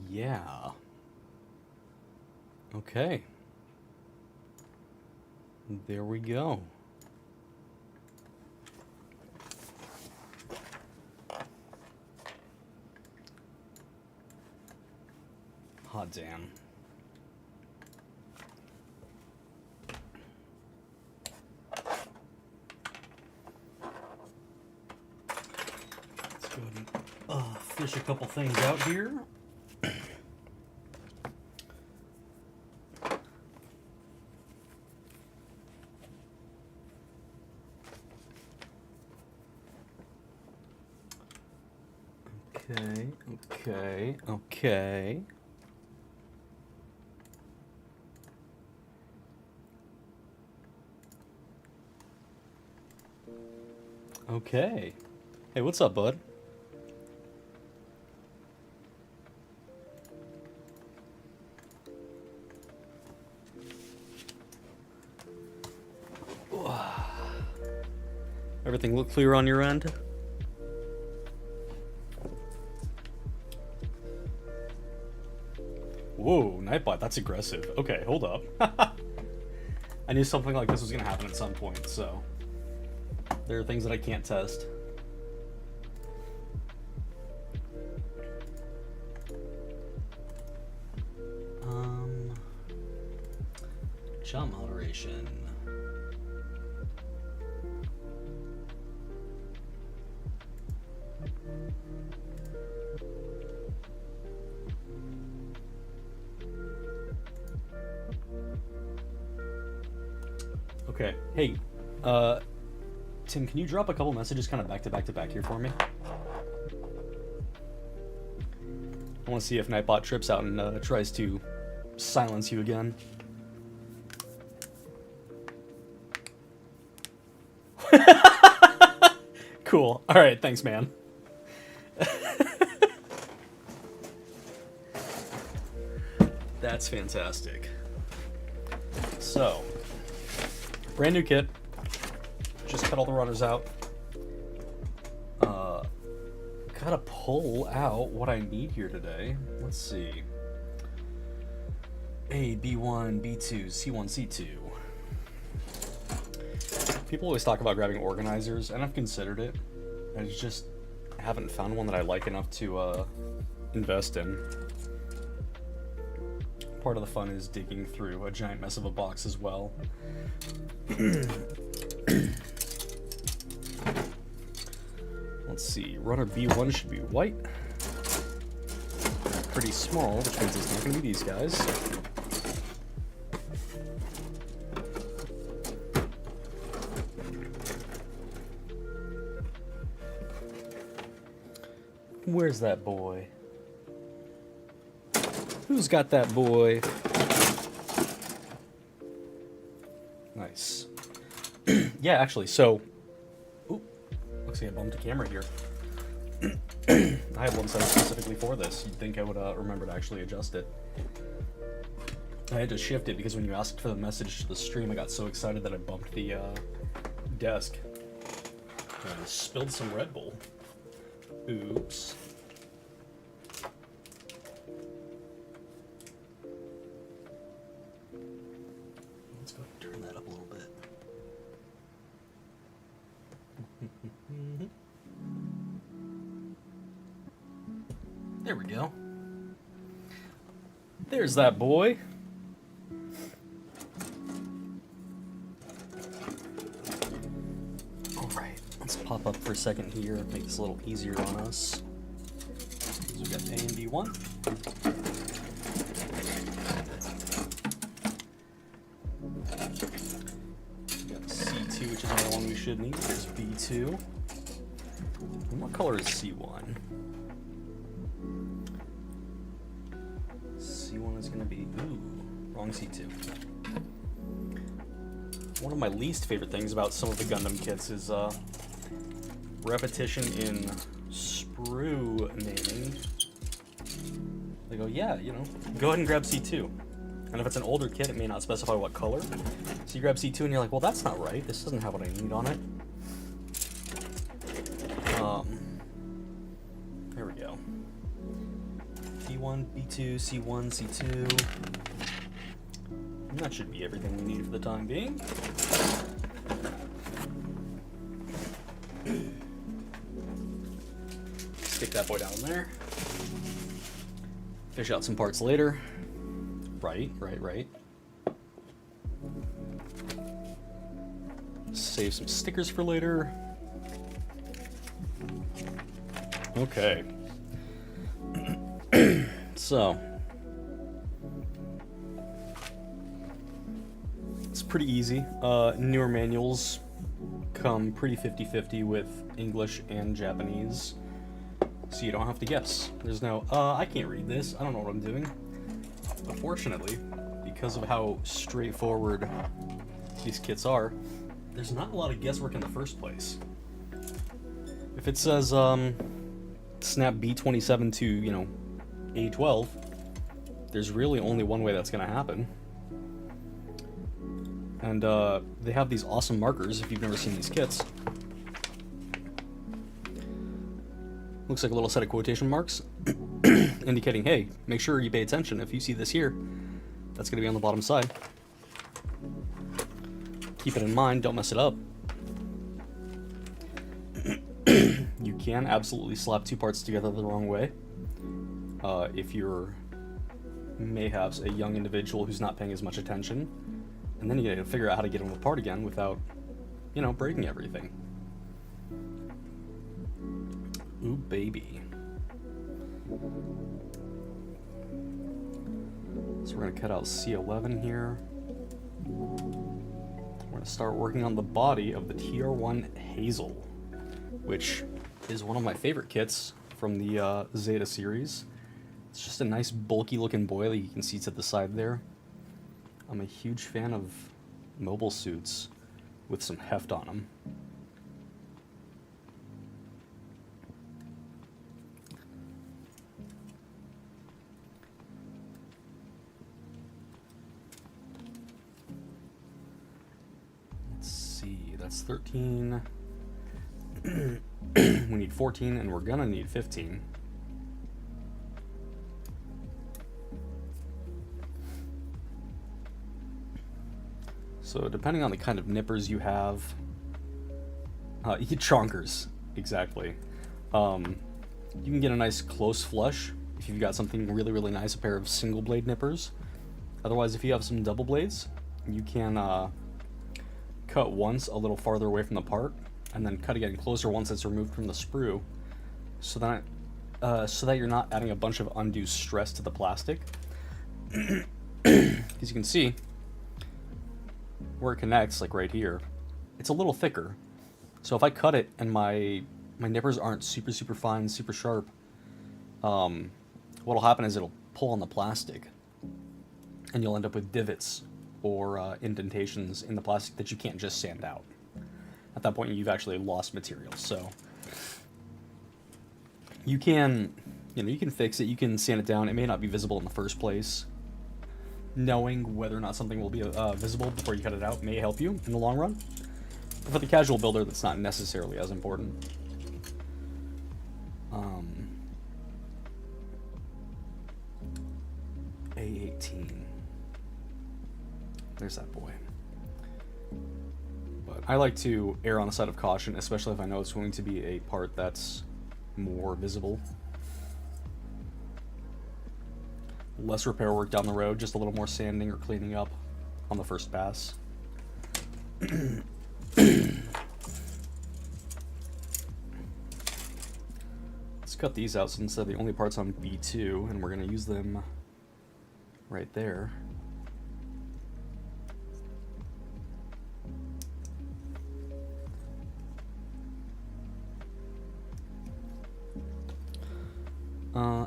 Yeah. Okay. There we go. Hot damn. Let's go ahead and fish a couple things out here. Okay. Okay. Hey, what's up, bud? Everything look clear on your end? Whoa, Nightbot, that's aggressive. Okay, hold up. I knew something like this was going to happen at some point, so... There are things that I can't test. Shot moderation. Okay, hey, Tim, can you drop a couple messages kind of back to back to back here for me? I want to see if Nightbot trips out and tries to silence you again. Cool. Alright, thanks, man. That's fantastic. So, brand new kit. Just cut all the runners out. Gotta pull out what I need here today. Let's see. A, B1, B2, C1, C2. People always talk about grabbing organizers, and I've considered it. I just haven't found one that I like enough to invest in. Part of the fun is digging through a giant mess of a box as well. Let's see, runner B1 should be white. Pretty small, which means it's not going to be these guys. Where's that boy? Who's got that boy? Nice. Yeah, actually, so... Ooh, looks like I bumped a camera here. I had one set up specifically for this. You'd think I would remember to actually adjust it. I had to shift it because when you asked for the message to the stream, I got so excited that I bumped the desk. And I spilled some Red Bull. Oops. Let's go turn that up a little bit. There we go. There's that boy. Alright, let's pop up for a second here and make this a little easier on us. So we've got A and B1. We got C2, which is another one we should need. There's B2. And what color is C1? C1 is going to be... Ooh, wrong C2. One of my least favorite things about some of the Gundam kits is repetition in sprue naming. They go, yeah, you know, go ahead and grab C2. And if it's an older kit, it may not specify what color. So you grab C2 and you're like, well, that's not right. This doesn't have what I need on it. There we go. B1, B2, C1, C2. And that should be everything we need for the time being. Stick that boy down there. Fish out some parts later. Right. Save some stickers for later. Okay. So, it's pretty easy. Newer manuals come pretty 50-50 with English and Japanese, so you don't have to guess. There's no, I can't read this, I don't know what I'm doing. But fortunately, because of how straightforward these kits are, there's not a lot of guesswork in the first place. If it says, snap B27 to, you know, A12, there's really only one way that's going to happen. And they have these awesome markers if you've never seen these kits. Looks like a little set of quotation marks indicating, hey, make sure you pay attention. If you see this here, that's going to be on the bottom side. Keep it in mind, don't mess it up. You can absolutely slap two parts together the wrong way. If you're mayhaps a young individual who's not paying as much attention, and then you gotta figure out how to get them apart again without, you know, breaking everything. Ooh, baby. So we're gonna cut out C11 here. We're gonna start working on the body of the TR-1 Hazel, which is one of my favorite kits from the Zeta series. It's just a nice bulky looking boy that you can see to the side there. I'm a huge fan of mobile suits with some heft on them. Let's see, that's 13. We need 14, and we're gonna need 15. So depending on the kind of nippers you have, chonkers, exactly. You can get a nice close flush if you've got something really, really nice, a pair of single blade nippers. Otherwise, if you have some double blades, you can cut once a little farther away from the part, and then cut again closer once it's removed from the sprue, so that you're not adding a bunch of undue stress to the plastic. As you can see, where it connects, like right here, it's a little thicker. So if I cut it and my nippers aren't super fine, super sharp, what'll happen is it'll pull on the plastic, and you'll end up with divots or indentations in the plastic that you can't just sand out. At that point, you've actually lost material. So you can, you can fix it. You can sand it down. It may not be visible in the first place. Knowing whether or not something will be visible before you cut it out may help you in the long run. But for the casual builder, that's not necessarily as important. A18. There's that boy. But I like to err on the side of caution, especially if I know it's going to be a part that's more visible. Less repair work down the road, just a little more sanding or cleaning up on the first pass. Let's cut these out since they're the only parts on B2, and we're going to use them right there.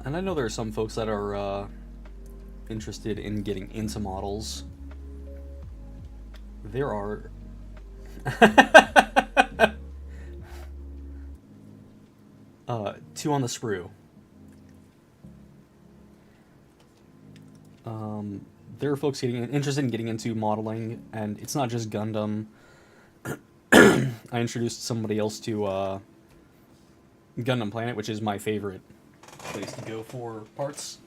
And I know there are some folks that are interested in getting into models. There are two on the sprue. There are folks interested in getting into modeling, and it's not just Gundam. I introduced somebody else to Gundam Planet, which is my favorite place to go for parts.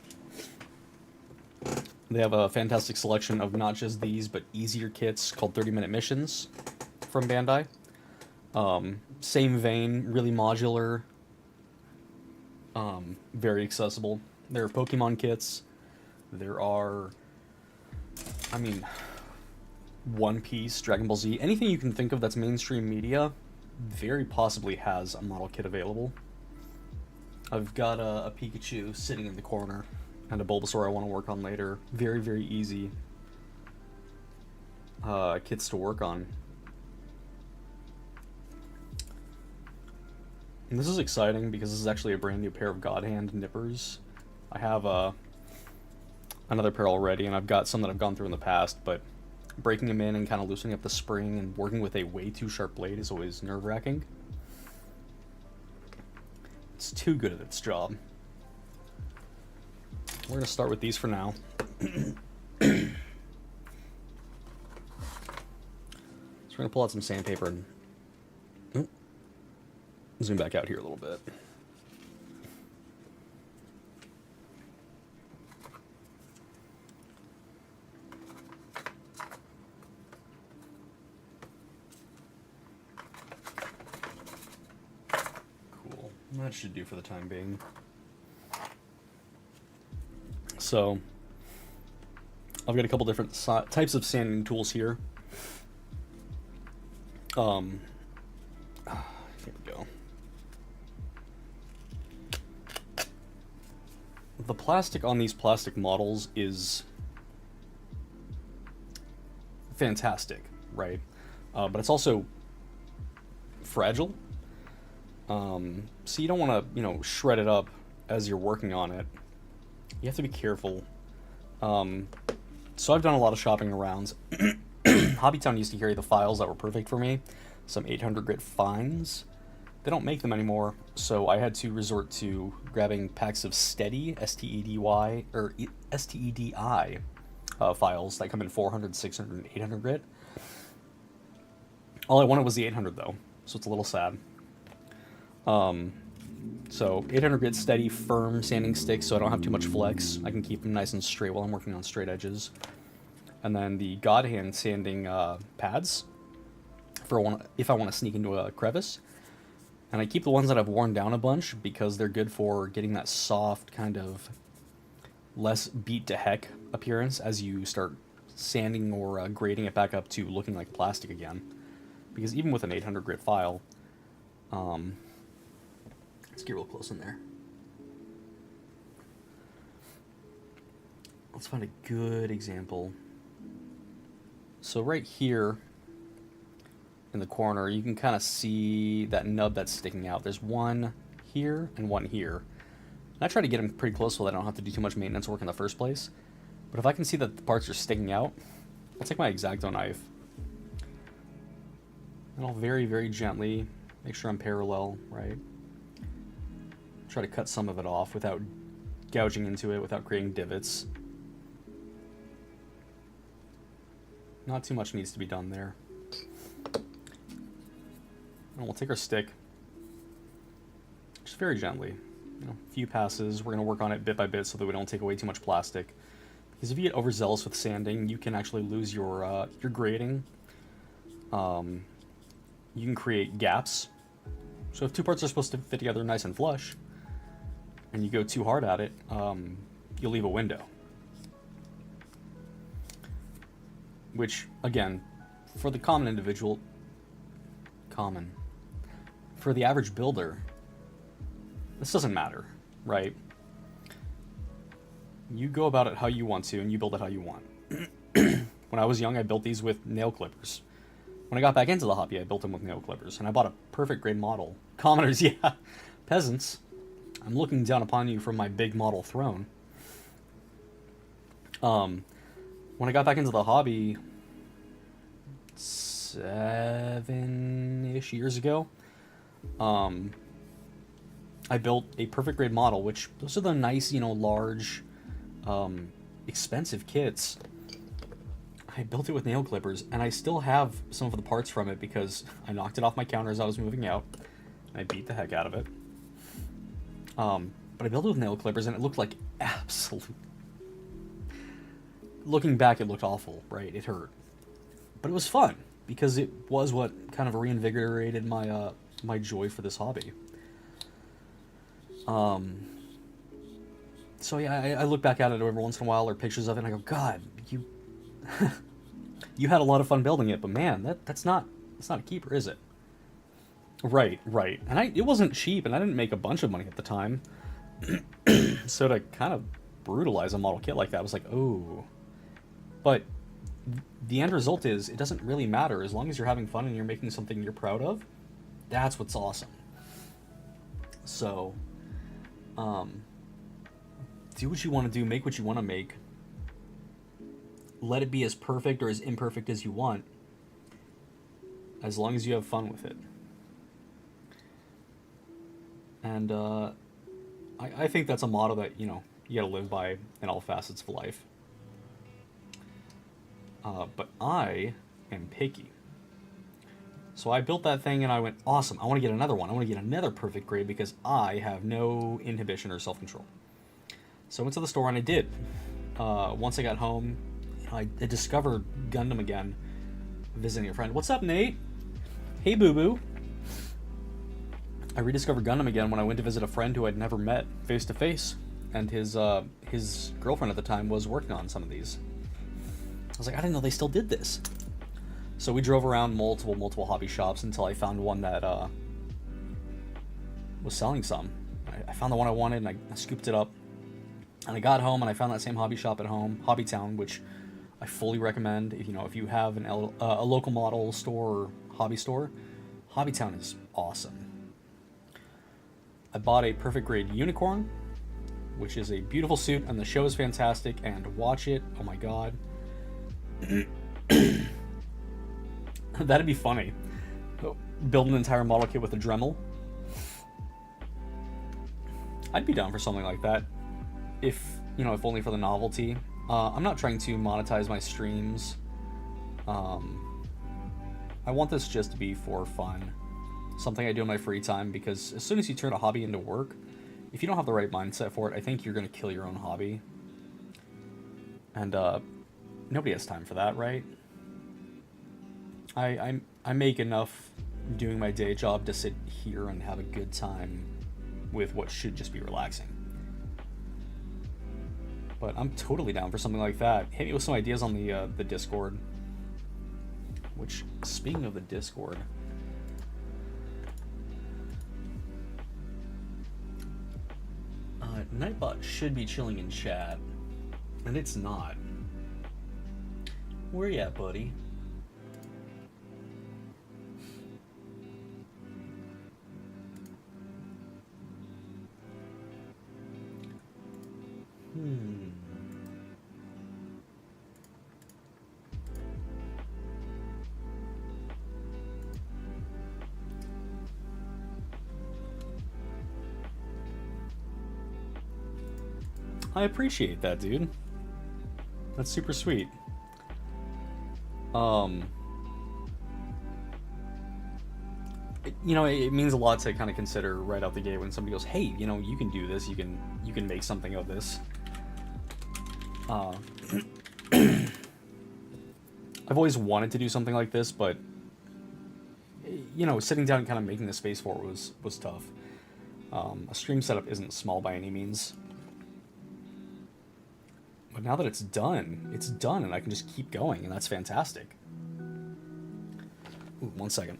They have a fantastic selection of not just these, but easier kits called 30-minute missions from Bandai. Same vein, really modular, very accessible. There are Pokemon kits. There are, I mean, One Piece, Dragon Ball Z, anything you can think of that's mainstream media, very possibly has a model kit available. I've got a Pikachu sitting in the corner, and a Bulbasaur I want to work on later. Very, very easy kits to work on. And this is exciting because this is actually a brand new pair of God Hand nippers. I have another pair already, and I've got some that I've gone through in the past, but breaking them in and kind of loosening up the spring and working with a way too sharp blade is always nerve-wracking. It's too good at its job. We're going to start with these for now. So we're going to pull out some sandpaper and zoom back out here a little bit. Cool. That should do for the time being. So, I've got a couple different types of sanding tools here. Here we go. The plastic on these plastic models is fantastic, right? But it's also fragile. So you don't want to, shred it up as you're working on it. You have to be careful. So I've done a lot of shopping around. Hobbytown used to carry the files that were perfect for me, some 800 grit fines. They don't make them anymore, so I had to resort to grabbing packs of Steady, S-T-E-D-Y, or S-T-E-D-I files that come in 400, 600, and 800 grit. All I wanted was the 800 though, so it's a little sad. So 800 grit Steady, firm sanding sticks, so I don't have too much flex. I can keep them nice and straight while I'm working on straight edges. And then the God Hand sanding pads for if I want to sneak into a crevice. And I keep the ones that I've worn down a bunch because they're good for getting that soft, kind of less beat to heck appearance as you start sanding or grading it back up to looking like plastic again. Because even with an 800 grit file, let's get real close in there. Let's find a good example. So right here in the corner, you can kind of see that nub that's sticking out. There's one here and one here. And I try to get them pretty close so that I don't have to do too much maintenance work in the first place. But if I can see that the parts are sticking out, I'll take my X-Acto knife and I'll very, very gently make sure I'm parallel, right? Try to cut some of it off without gouging into it, without creating divots. Not too much needs to be done there. And we'll take our stick, just very gently, a few passes. We're going to work on it bit by bit so that we don't take away too much plastic. Because if you get overzealous with sanding, you can actually lose your grading. You can create gaps. So if two parts are supposed to fit together nice and flush, and you go too hard at it, you'll leave a window. Which, again, for the common individual, for the average builder, this doesn't matter, right? You go about it how you want to, and you build it how you want. When I was young, I built these with nail clippers. When I got back into the hobby, I built them with nail clippers, and I bought a perfect grade model. Commoners, yeah. Peasants, I'm looking down upon you from my big model throne. When I got back into the hobby 7-ish years ago, I built a perfect grade model, which those are the nice, large, expensive kits. I built it with nail clippers, and I still have some of the parts from it because I knocked it off my counter as I was moving out, and I beat the heck out of it. But I built it with nail clippers, and it looked like absolute looking back, it looked awful, right? It hurt. But it was fun, because it was what kind of reinvigorated my, my joy for this hobby. So yeah, I look back at it every once in a while, or pictures of it, and I go, God, you, you had a lot of fun building it, but man, that's not a keeper, is it? Right, right. And it wasn't cheap, and I didn't make a bunch of money at the time. So to kind of brutalize a model kit like that, I was like, oh. But the end result is, it doesn't really matter. As long as you're having fun and you're making something you're proud of, that's what's awesome. So, do what you want to do, make what you want to make. Let it be as perfect or as imperfect as you want, as long as you have fun with it. And I think that's a motto that, you know, you gotta live by in all facets of life. But I am picky. So I built that thing and I went, awesome, I want to get another one. I want to get another perfect grade because I have no inhibition or self-control. So I went to the store and I did. Once I got home, I discovered Gundam again, visiting a friend. What's up, Nate? Hey, boo-boo. I rediscovered Gundam again when I went to visit a friend who I'd never met face-to-face. And his girlfriend at the time was working on some of these. I was like, I didn't know they still did this. So we drove around multiple hobby shops until I found one that was selling some. I found the one I wanted and I scooped it up. And I got home and I found that same hobby shop at home, Hobbytown, which I fully recommend. If you have a local model store or hobby store, Hobbytown is awesome. I bought a perfect grade unicorn, which is a beautiful suit, and the show is fantastic. And watch it, oh my god. That'd be funny. Build an entire model kit with a Dremel. I'd be down for something like that. If only for the novelty. I'm not trying to monetize my streams. I want this just to be for fun. Something I do in my free time, because as soon as you turn a hobby into work, if you don't have the right mindset for it, I think you're going to kill your own hobby. And nobody has time for that, right? I make enough doing my day job to sit here and have a good time with what should just be relaxing. But I'm totally down for something like that. Hit me with some ideas on the Discord. Which, speaking of the Discord, Nightbot should be chilling in chat, and it's not. Where you at, buddy? I appreciate that, dude. That's super sweet. It means a lot to kind of consider right out the gate when somebody goes, hey, you can do this, you can make something of this. I've always wanted to do something like this, but sitting down and kind of making the space for it was tough. A stream setup isn't small by any means. But now that it's done, and I can just keep going, and that's fantastic. Ooh, 1 second.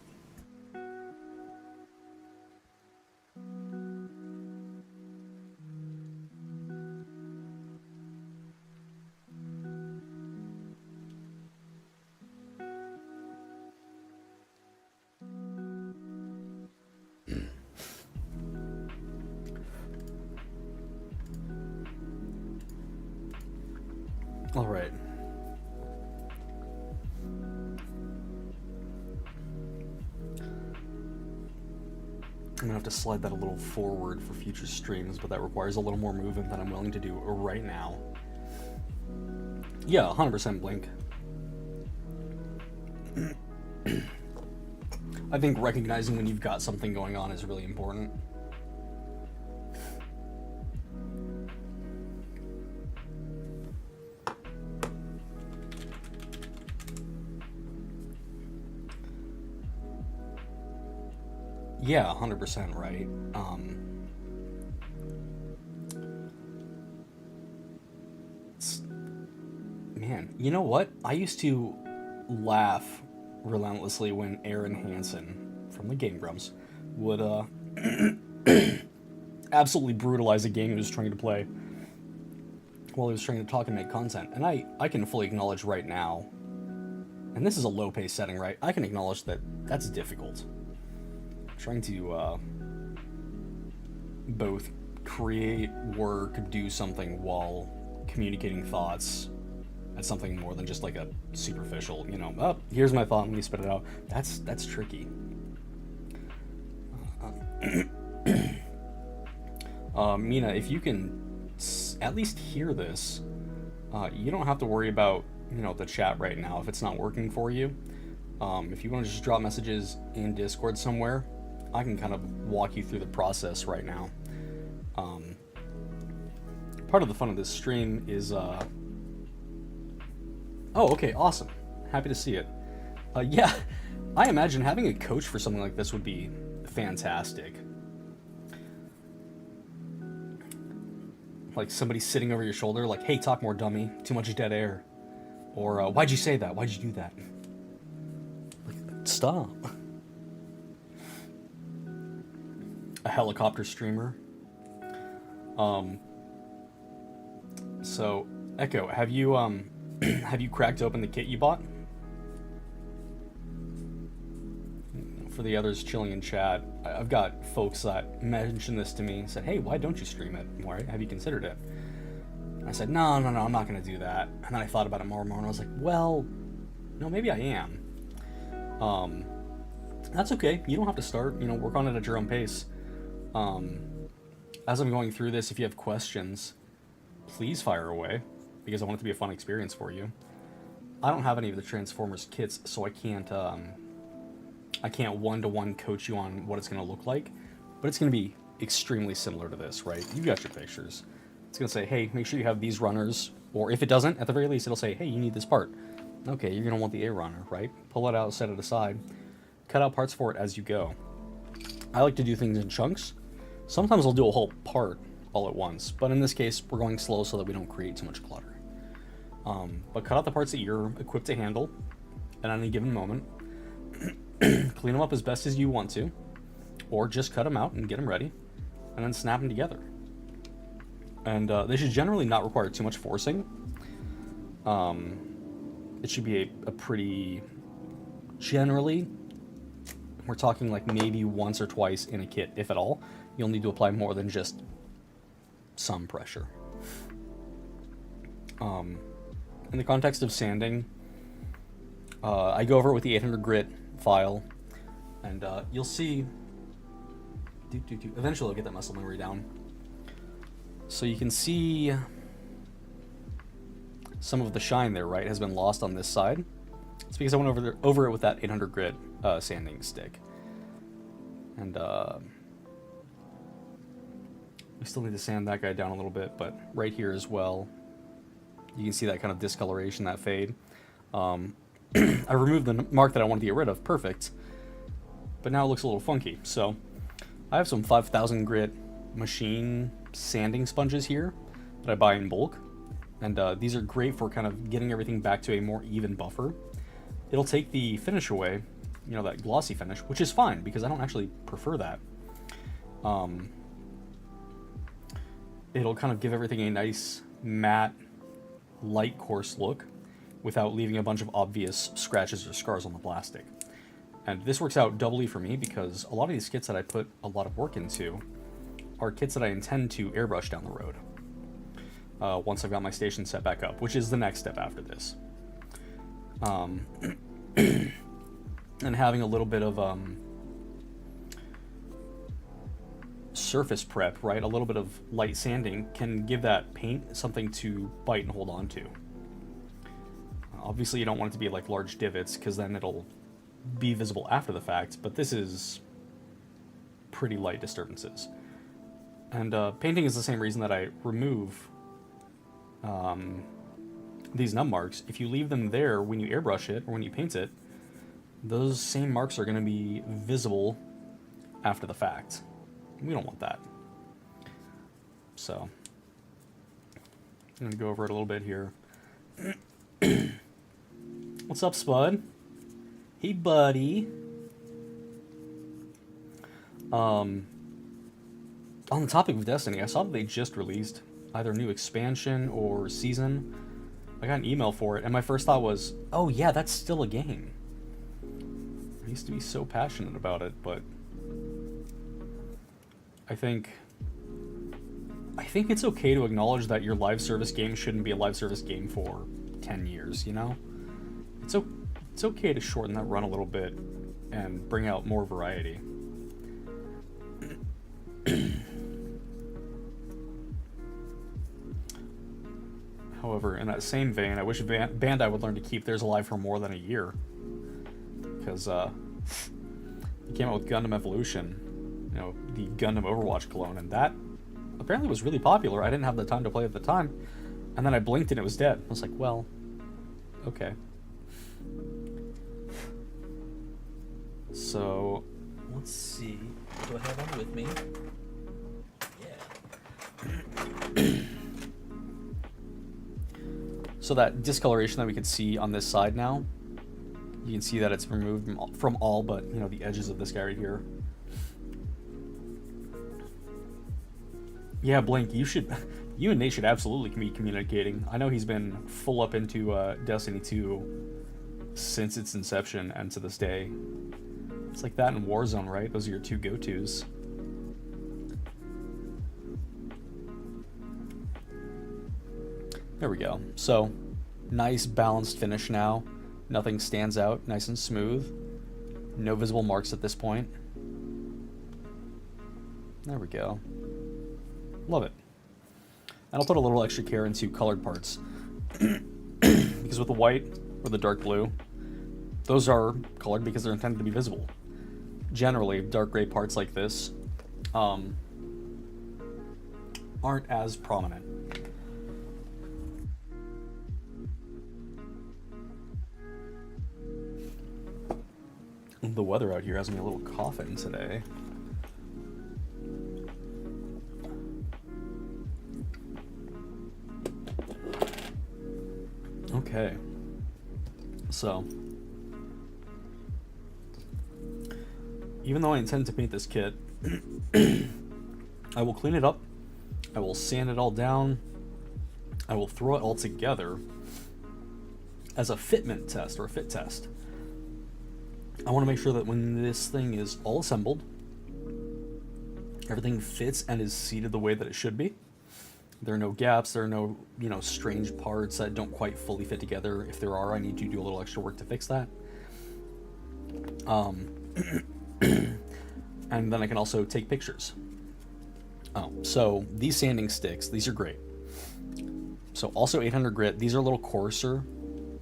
All right. I'm gonna have to slide that a little forward for future streams, but that requires a little more movement than I'm willing to do right now. Yeah, 100% Blink. I think recognizing when you've got something going on is really important. Yeah, 100% right. Man, you know what? I used to laugh relentlessly when Aaron Hansen from the Game Grumps would absolutely brutalize a game he was trying to play while he was trying to talk and make content. And I can fully acknowledge right now, and this is a low pace setting, right? I can acknowledge that that's difficult. Trying to both create work, do something while communicating thoughts as something more than just like a superficial, oh, here's my thought, let me spit it out. That's tricky. Mina, if you can at least hear this, you don't have to worry about the chat right now if it's not working for you. If you want to just drop messages in Discord somewhere, I can kind of walk you through the process right now. Part of the fun of this stream is oh, okay, awesome, happy to see it. Yeah, I imagine having a coach for something like this would be fantastic. Like somebody sitting over your shoulder, like, hey, talk more, dummy, too much dead air. Or, why'd you say that? Why'd you do that? Like, stop. A helicopter streamer. So, Echo, have you have you cracked open the kit you bought? For the others chilling in chat, I've got folks that mentioned this to me and said, hey, why don't you stream it? Why have you considered it? And I said, no, I'm not going to do that. And then I thought about it more and more, and I was like, well, no, maybe I am. That's okay. You don't have to start. Work on it at your own pace. As I'm going through this, if you have questions, please fire away, because I want it to be a fun experience for you. I don't have any of the Transformers kits, so I can't one-to-one coach you on what it's going to look like, but it's going to be extremely similar to this, right? You've got your pictures. It's going to say, hey, make sure you have these runners, or if it doesn't, at the very least, it'll say, hey, you need this part. Okay, you're going to want the A runner, right? Pull it out, set it aside, cut out parts for it as you go. I like to do things in chunks. Sometimes I'll do a whole part all at once, but in this case, we're going slow so that we don't create too much clutter. But cut out the parts that you're equipped to handle at any given moment. Clean them up as best as you want to, or just cut them out and get them ready, and then snap them together. And they should generally not require too much forcing. It should be a pretty, generally, we're talking like maybe once or twice in a kit, if at all. You'll need to apply more than just some pressure. In the context of sanding, I go over it with the 800 grit file, and you'll see, eventually I'll get that muscle memory down. So you can see some of the shine there, right, has been lost on this side. It's because I went over it with that 800 grit sanding stick. And we still need to sand that guy down a little bit, but right here as well, you can see that kind of discoloration, that fade. I removed the mark that I wanted to get rid of, perfect. But now it looks a little funky. So I have some 5,000 grit machine sanding sponges here that I buy in bulk. And these are great for kind of getting everything back to a more even buffer. It'll take the finish away, that glossy finish, which is fine because I don't actually prefer that. It'll kind of give everything a nice matte, light coarse look without leaving a bunch of obvious scratches or scars on the plastic. And this works out doubly for me because a lot of these kits that I put a lot of work into are kits that I intend to airbrush down the road once I've got my station set back up, which is the next step after this. And having a little bit of surface prep, right, a little bit of light sanding can give that paint something to bite and hold on to. Obviously you don't want it to be like large divots because then it'll be visible after the fact, but this is pretty light disturbances. And painting is the same reason that I remove these nub marks. If you leave them there when you airbrush it or when you paint it, those same marks are going to be visible after the fact. We don't want that. So, I'm going to go over it a little bit here. What's up, Spud? Hey, buddy. On the topic of Destiny, I saw that they just released either a new expansion or season. I got an email for it, and my first thought was, oh yeah, that's still a game. I used to be so passionate about it, but I think it's okay to acknowledge that your live service game shouldn't be a live service game for 10 years, you know? It's okay to shorten that run a little bit and bring out more variety. However, in that same vein, I wish Bandai would learn to keep theirs alive for more than a year. Because, he came out with Gundam Evolution, you know, the Gundam Overwatch clone, and that apparently was really popular. I didn't have the time to play at the time, and then I blinked and it was dead. I was like, well, okay. So, let's see. Do I have one with me? Yeah. So that discoloration that we can see on this side now, you can see that it's removed from all but, you know, the edges of this guy right here. Yeah, Blink, you and Nate should absolutely be communicating. I know he's been full up into Destiny 2 since its inception and to this day. It's like that in Warzone, right? Those are your two go-tos. There we go. So, nice balanced finish now. Nothing stands out, nice and smooth. No visible marks at this point. There we go. Love it. And I'll put a little extra care into colored parts. Because with the white or the dark blue, those are colored because they're intended to be visible. Generally, dark gray parts like this aren't as prominent. The weather out here has me a little coughing today. Okay. So, even though I intend to paint this kit, I will clean it up, I will sand it all down, I will throw it all together as a fitment test, or a fit test. I want to make sure that when this thing is all assembled, everything fits and is seated the way that it should be. There are no gaps, there are no, you know, strange parts that don't quite fully fit together. If there are, I need to do a little extra work to fix that. And then I can also take pictures. So these sanding sticks, these are great. So also 800 grit, these are a little coarser,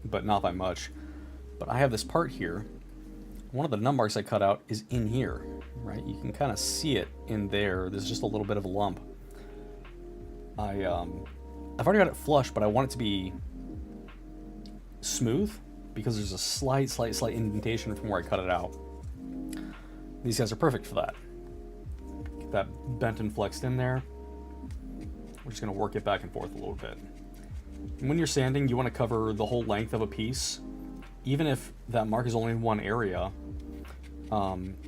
but not by much. But I have this part here. One of the num marks I cut out is in here, right? You can kind of see it in there. There's just a little bit of a lump. I've already got it flush, but I want it to be smooth because there's a slight indentation from where I cut it out. These guys are perfect for that. Get that bent and flexed in there. We're just gonna work it back and forth a little bit. And when you're sanding, you want to cover the whole length of a piece, even if that mark is only in one area.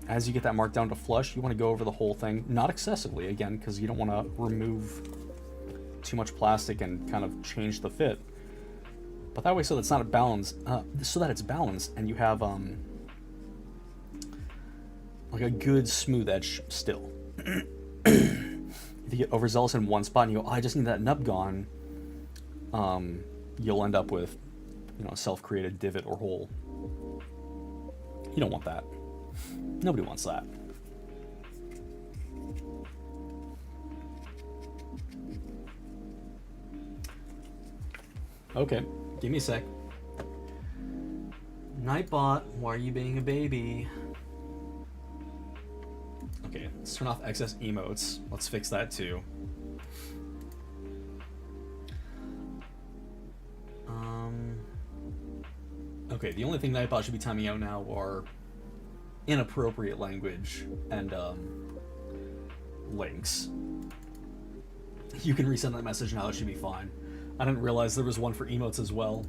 As you get that mark down to flush, you want to go over the whole thing, not excessively, again, because you don't want to remove too much plastic and kind of change the fit. But that way, so that's not a balance, so that it's balanced, and you have like a good smooth edge still. If you get overzealous in one spot and you go, oh, I just need that nub gone, you'll end up with, you know, a self-created divot or hole. You don't want that. Nobody wants that. Okay, give me a sec. Nightbot, why are you being a baby? Okay, let's turn off excess emotes. Let's fix that too. Okay, the only thing Nightbot should be timing out now are inappropriate language and links, you can resend that message now. It should be fine. I didn't realize there was one for emotes as well.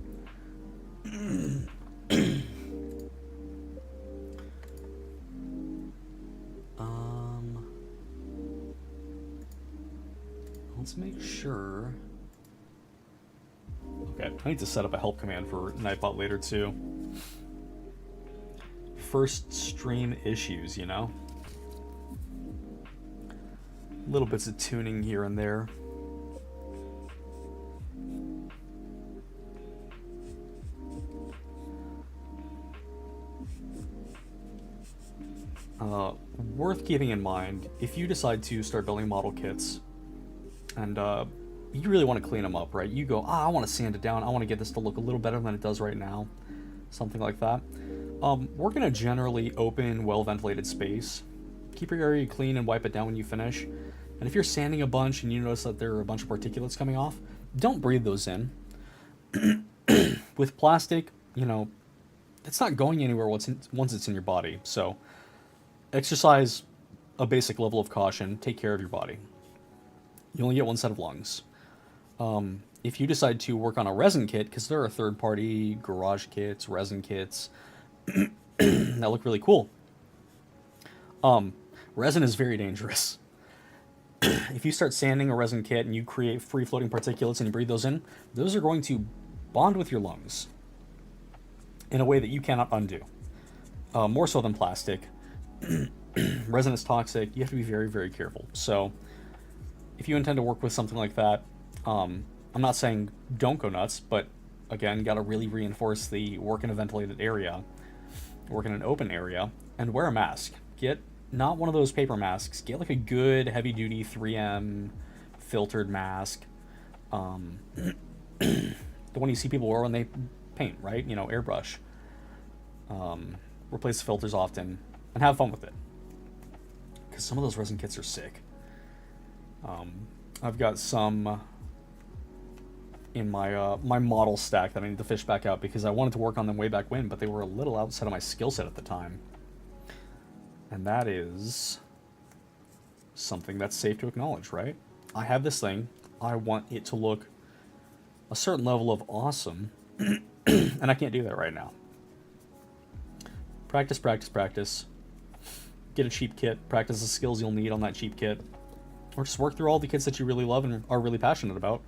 Let's make sure. Okay, I need to set up a help command for Nightbot later too. First stream issues, you know? Little bits of tuning here and there. Worth keeping in mind, if you decide to start building model kits, and you really want to clean them up, right? You go, I want to sand it down, I want to get this to look a little better than it does right now. Something like that. We're going to generally open, well-ventilated space. Keep your area clean and wipe it down when you finish. And if you're sanding a bunch and you notice that there are a bunch of particulates coming off, don't breathe those in. With plastic, you know, it's not going anywhere once it's in your body. So exercise a basic level of caution. Take care of your body. You only get one set of lungs. If you decide to work on a resin kit, because there are third-party garage kits, resin kits that look really cool. Resin is very dangerous. If you start sanding a resin kit and you create free-floating particulates and you breathe those in, those are going to bond with your lungs in a way that you cannot undo. More so than plastic. Resin is toxic. You have to be very, very careful. So if you intend to work with something like that, I'm not saying don't go nuts, but again, got to really reinforce the work in a ventilated area, work in an open area, and wear a mask. Get not one of those paper masks. Get like a good heavy-duty 3M filtered mask. The one you see people wear when they paint, right? You know, airbrush. Replace the filters often and have fun with it. Because some of those resin kits are sick. I've got some in my my model stack that I need to fish back out because I wanted to work on them way back when, but they were a little outside of my skill set at the time. And that is something that's safe to acknowledge, right? I have this thing. I want it to look a certain level of awesome, and I can't do that right now. Practice, practice, practice. Get a cheap kit. Practice the skills you'll need on that cheap kit. Or just work through all the kits that you really love and are really passionate about.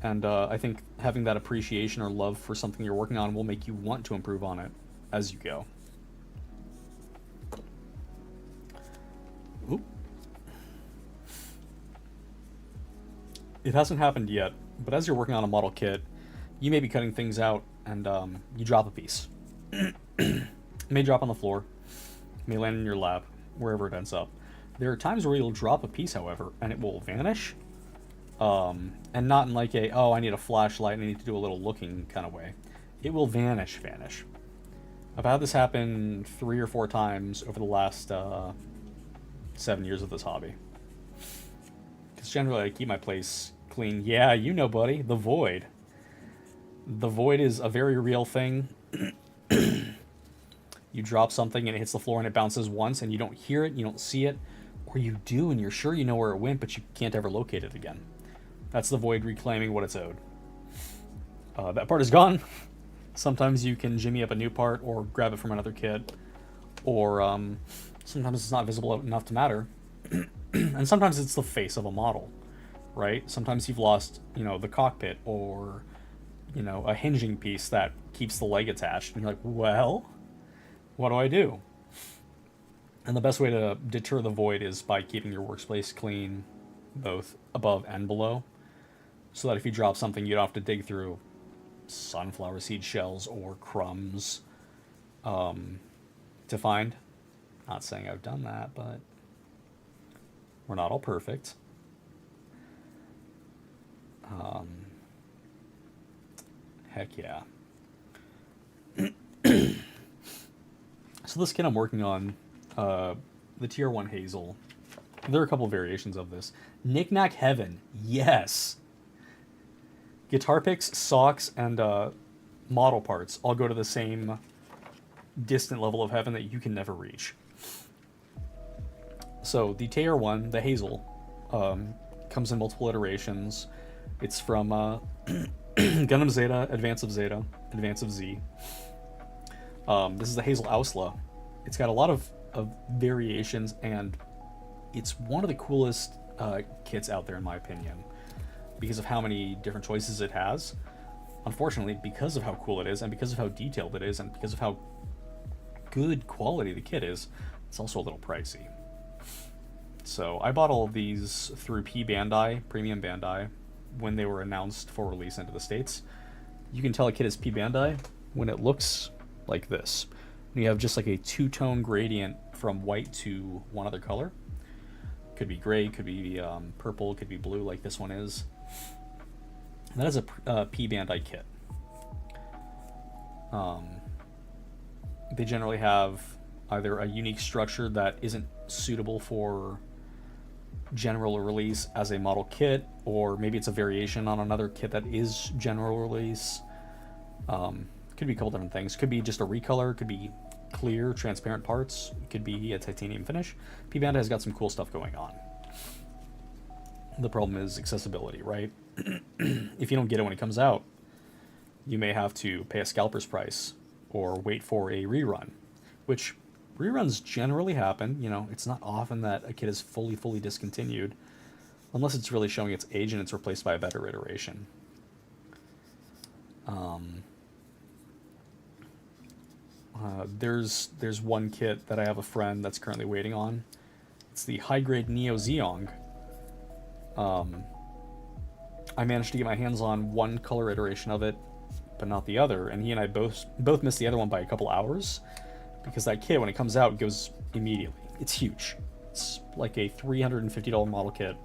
And I think having that appreciation or love for something you're working on will make you want to improve on it as you go. Oop. It hasn't happened yet, but as you're working on a model kit, you may be cutting things out and you drop a piece. It may drop on the floor, it may land in your lap, wherever it ends up. There are times where you'll drop a piece, however, and it will vanish. And not in like a, oh, I need a flashlight and I need to do a little looking kind of way. It will vanish. I've had this happen 3 or 4 times over the last 7 years of this hobby. Because generally I keep my place clean. Yeah, you know, buddy, the void. The void is a very real thing. You drop something and it hits the floor and it bounces once and you don't hear it, you don't see it, or you do and you're sure you know where it went, but you can't ever locate it again. That's the void reclaiming what it's owed. That part is gone. Sometimes you can jimmy up a new part or grab it from another kit, or sometimes it's not visible enough to matter. And sometimes it's the face of a model, right? Sometimes you've lost, you know, the cockpit or, you know, a hinging piece that keeps the leg attached. And you're like, well, what do I do? And the best way to deter the void is by keeping your workspace clean, both above and below, so that if you drop something, you don't have to dig through sunflower seed shells or crumbs to find. Not saying I've done that, but we're not all perfect. Heck yeah. So this kit I'm working on, the TR-1 Hazel, there are a couple variations of this. Knick-Knack Heaven, yes! Guitar picks, socks, and model parts all go to the same distant level of heaven that you can never reach. So the TR-1, the Hazel, comes in multiple iterations. It's from Gundam Zeta, Advance of Zeta, Advance of Z. This is the Hazel Ausla. It's got a lot of variations, and it's one of the coolest kits out there in my opinion, because of how many different choices it has. Unfortunately, because of how cool it is, and because of how detailed it is, and because of how good quality the kit is, it's also a little pricey. So I bought all of these through Bandai, Premium Bandai, when they were announced for release into the States. You can tell a kit is Bandai when it looks like this. When you have just like a two-tone gradient from white to one other color. Could be gray, could be purple, could be blue like this one is. And that is a Bandai kit. They generally have either a unique structure that isn't suitable for general release as a model kit, or maybe it's a variation on another kit that is general release. Could be a couple different things. Could be just a recolor, could be clear, transparent parts, could be a titanium finish. Bandai has got some cool stuff going on. The problem is accessibility, right? If you don't get it when it comes out, you may have to pay a scalper's price or wait for a rerun, which reruns generally happen. You know, it's not often that a kit is fully discontinued unless it's really showing its age and it's replaced by a better iteration. There's one kit that I have a friend that's currently waiting on. It's the high-grade Neo Zeong. I managed to get my hands on one color iteration of it, but not the other, and he and I both missed the other one by a couple hours, because that kit, when it comes out, goes immediately. It's huge. It's like a $350 model kit.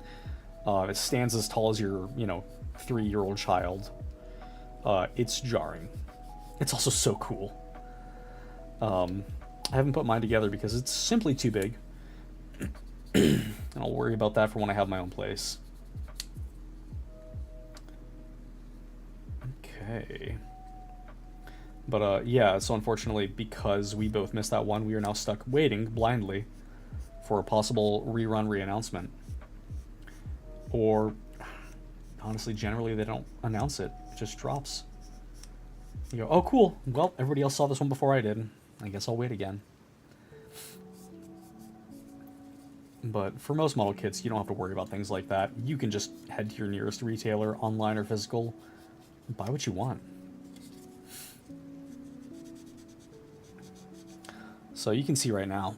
It stands as tall as your, 3-year-old child. It's jarring. It's also so cool. I haven't put mine together because it's simply too big. And I'll worry about that for when I have my own place. Okay. But yeah, so unfortunately, because we both missed that one, we are now stuck waiting blindly for a possible rerun re-announcement. Or, honestly, generally they don't announce it. It just drops. You go, oh cool, well, everybody else saw this one before I did. I guess I'll wait again. But for most model kits, you don't have to worry about things like that. You can just head to your nearest retailer, online or physical, and buy what you want. So you can see right now,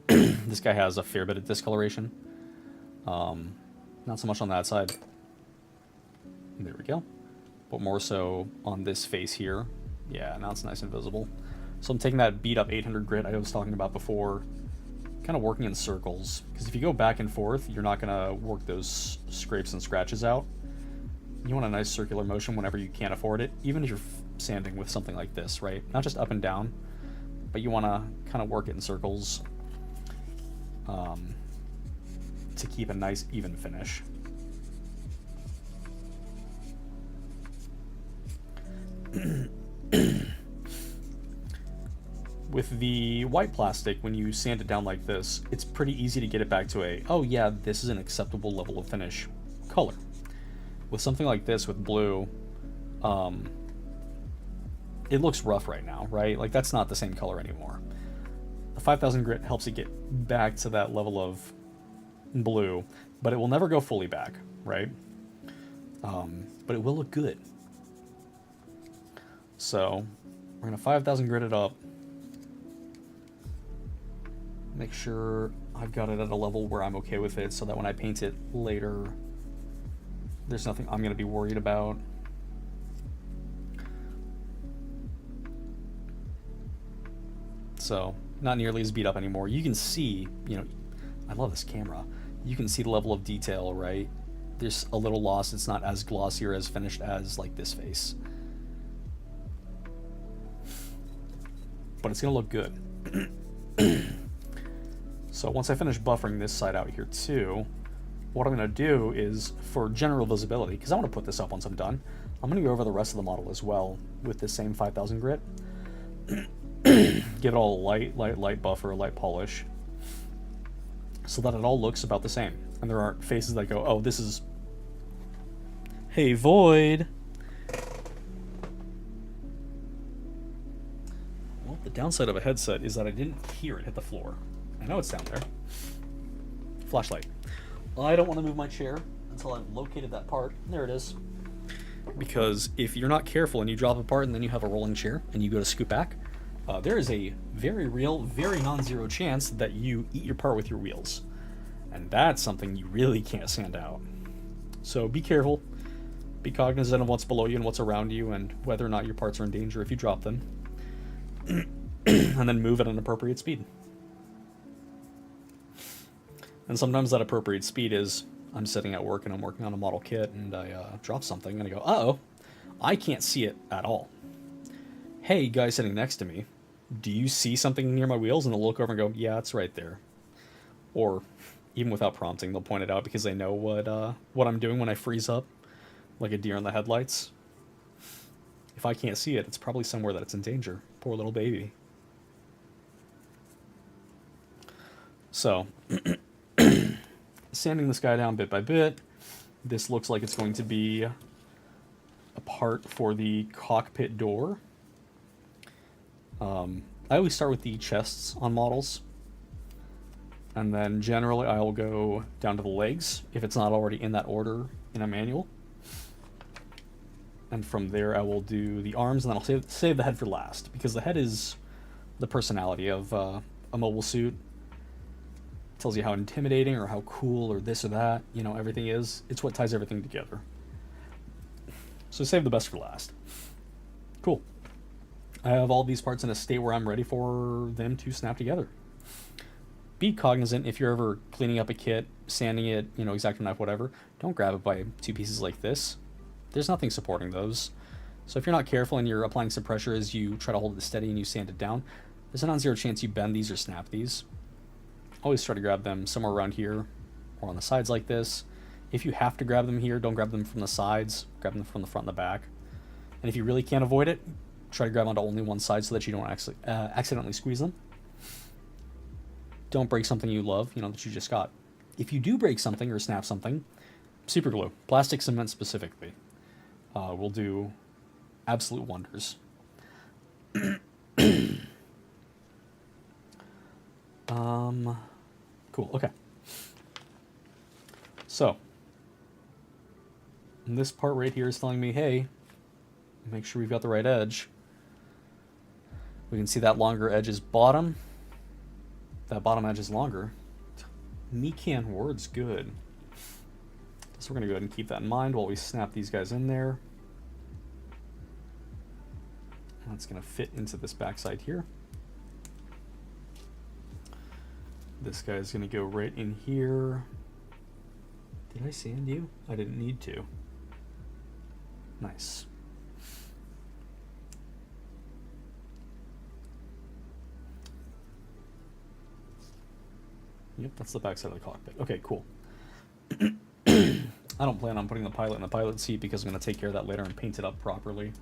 this guy has a fair bit of discoloration. Not so much on that side. There we go. But more so on this face here. Yeah, now it's nice and visible. So I'm taking that beat up 800 grit I was talking about before, kind of working in circles, because if you go back and forth, you're not going to work those scrapes and scratches out. You want a nice circular motion whenever you can't afford it, even if you're sanding with something like this, right? Not just up and down, but you want to kind of work it in circles to keep a nice even finish. With the white plastic, when you sand it down like this, it's pretty easy to get it back to a, oh yeah, this is an acceptable level of finish color. With something like this, with blue, it looks rough right now, right? Like, that's not the same color anymore. The 5000 grit helps it get back to that level of blue, but it will never go fully back, right? But it will look good. So, we're going to 5000 grit it up. Make sure I've got it at a level where I'm okay with it, so that when I paint it later, there's nothing I'm going to be worried about. So, not nearly as beat up anymore. You can see, I love this camera. You can see the level of detail, right? There's a little loss. It's not as glossy or as finished as, like, this face. But it's going to look good. So once I finish buffering this side out here too, what I'm going to do is, for general visibility, because I want to put this up once I'm done, I'm going to go over the rest of the model as well with this same 5000 grit. Give it all a light buffer, a light polish, so that it all looks about the same. And there aren't faces that go, oh, this is... Hey, Void! Well, the downside of a headset is that I didn't hear it hit the floor. I know it's down there. Flashlight. I don't want to move my chair until I've located that part. There it is. Because if you're not careful and you drop a part and then you have a rolling chair and you go to scoot back, there is a very real, very non-zero chance that you eat your part with your wheels. And that's something you really can't sand out. So be careful. Be cognizant of what's below you and what's around you and whether or not your parts are in danger if you drop them. And then move at an appropriate speed. And sometimes that appropriate speed is, I'm sitting at work and I'm working on a model kit and I drop something and I go, uh-oh, I can't see it at all. Hey, guy sitting next to me, do you see something near my wheels? And they'll look over and go, yeah, it's right there. Or even without prompting, they'll point it out because they know what I'm doing when I freeze up, like a deer in the headlights. If I can't see it, it's probably somewhere that it's in danger. Poor little baby. So, sanding this guy down bit by bit. This looks like it's going to be a part for the cockpit door. I always start with the chests on models. And then generally I will go down to the legs, if it's not already in that order in a manual. And from there I will do the arms, and then I'll save the head for last, because the head is the personality of a mobile suit. It tells you how intimidating or how cool or this or that, you know, everything is. It's what ties everything together. So save the best for last. Cool. I have all these parts in a state where I'm ready for them to snap together. Be cognizant if you're ever cleaning up a kit, sanding it, you know, X-Acto knife, whatever. Don't grab it by two pieces like this. There's nothing supporting those. So if you're not careful and you're applying some pressure as you try to hold it steady and you sand it down, there's a non-zero chance you bend these or snap these. Always try to grab them somewhere around here or on the sides like this. If you have to grab them here, don't grab them from the sides. Grab them from the front and the back. And if you really can't avoid it, try to grab onto only one side so that you don't accidentally squeeze them. Don't break something you love, you know, that you just got. If you do break something or snap something, super glue, plastic cement specifically, will do absolute wonders. Cool, okay. So, this part right here is telling me, hey, make sure we've got the right edge. We can see that longer edge is bottom. That bottom edge is longer. Me can words good. So we're going to go ahead and keep that in mind while we snap these guys in there. That's going to fit into this backside here. This guy's going to go right in here. Did I sand you? I didn't need to. Nice. Yep, that's the backside of the cockpit. Okay, cool. I don't plan on putting the pilot in the pilot seat because I'm going to take care of that later and paint it up properly.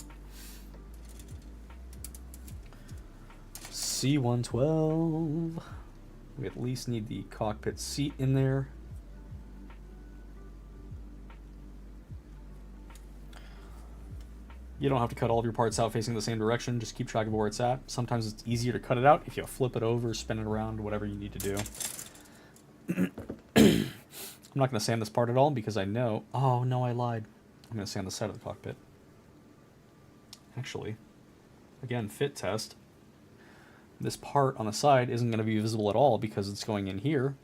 C-112. We at least need the cockpit seat in there. You don't have to cut all of your parts out facing the same direction. Just keep track of where it's at. Sometimes it's easier to cut it out if you flip it over, spin it around, whatever you need to do. I'm not going to sand this part at all because I know... Oh, no, I lied. I'm going to sand the side of the cockpit. Actually, again, fit test. This part on the side isn't going to be visible at all because it's going in here.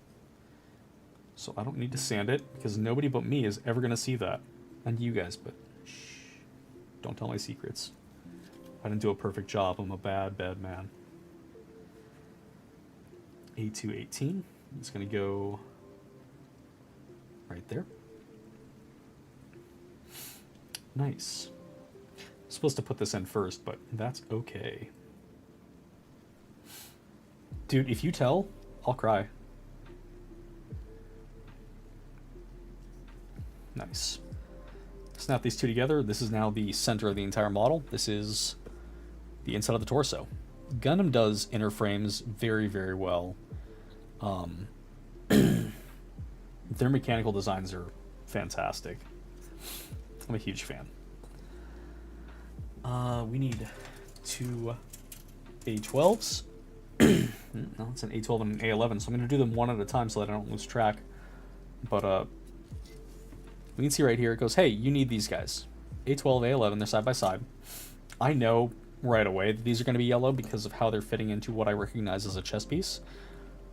So I don't need to sand it because nobody but me is ever going to see that. And you guys, but shh. Don't tell my secrets. I didn't do a perfect job. I'm a bad, bad man. A218. It's going to go right there. Nice. I'm supposed to put this in first, but that's okay. Dude, if you tell, I'll cry. Nice. Snap these two together. This is now the center of the entire model. This is the inside of the torso. Gundam does inner frames very, very well. Their mechanical designs are fantastic. I'm a huge fan. We need 2 A12s. No, it's an A12 and an A11, so I'm going to do them one at a time so that I don't lose track. But we can see right here, it goes, hey, you need these guys. A12, A11, they're side by side. I know right away that these are going to be yellow because of how they're fitting into what I recognize as a chest piece.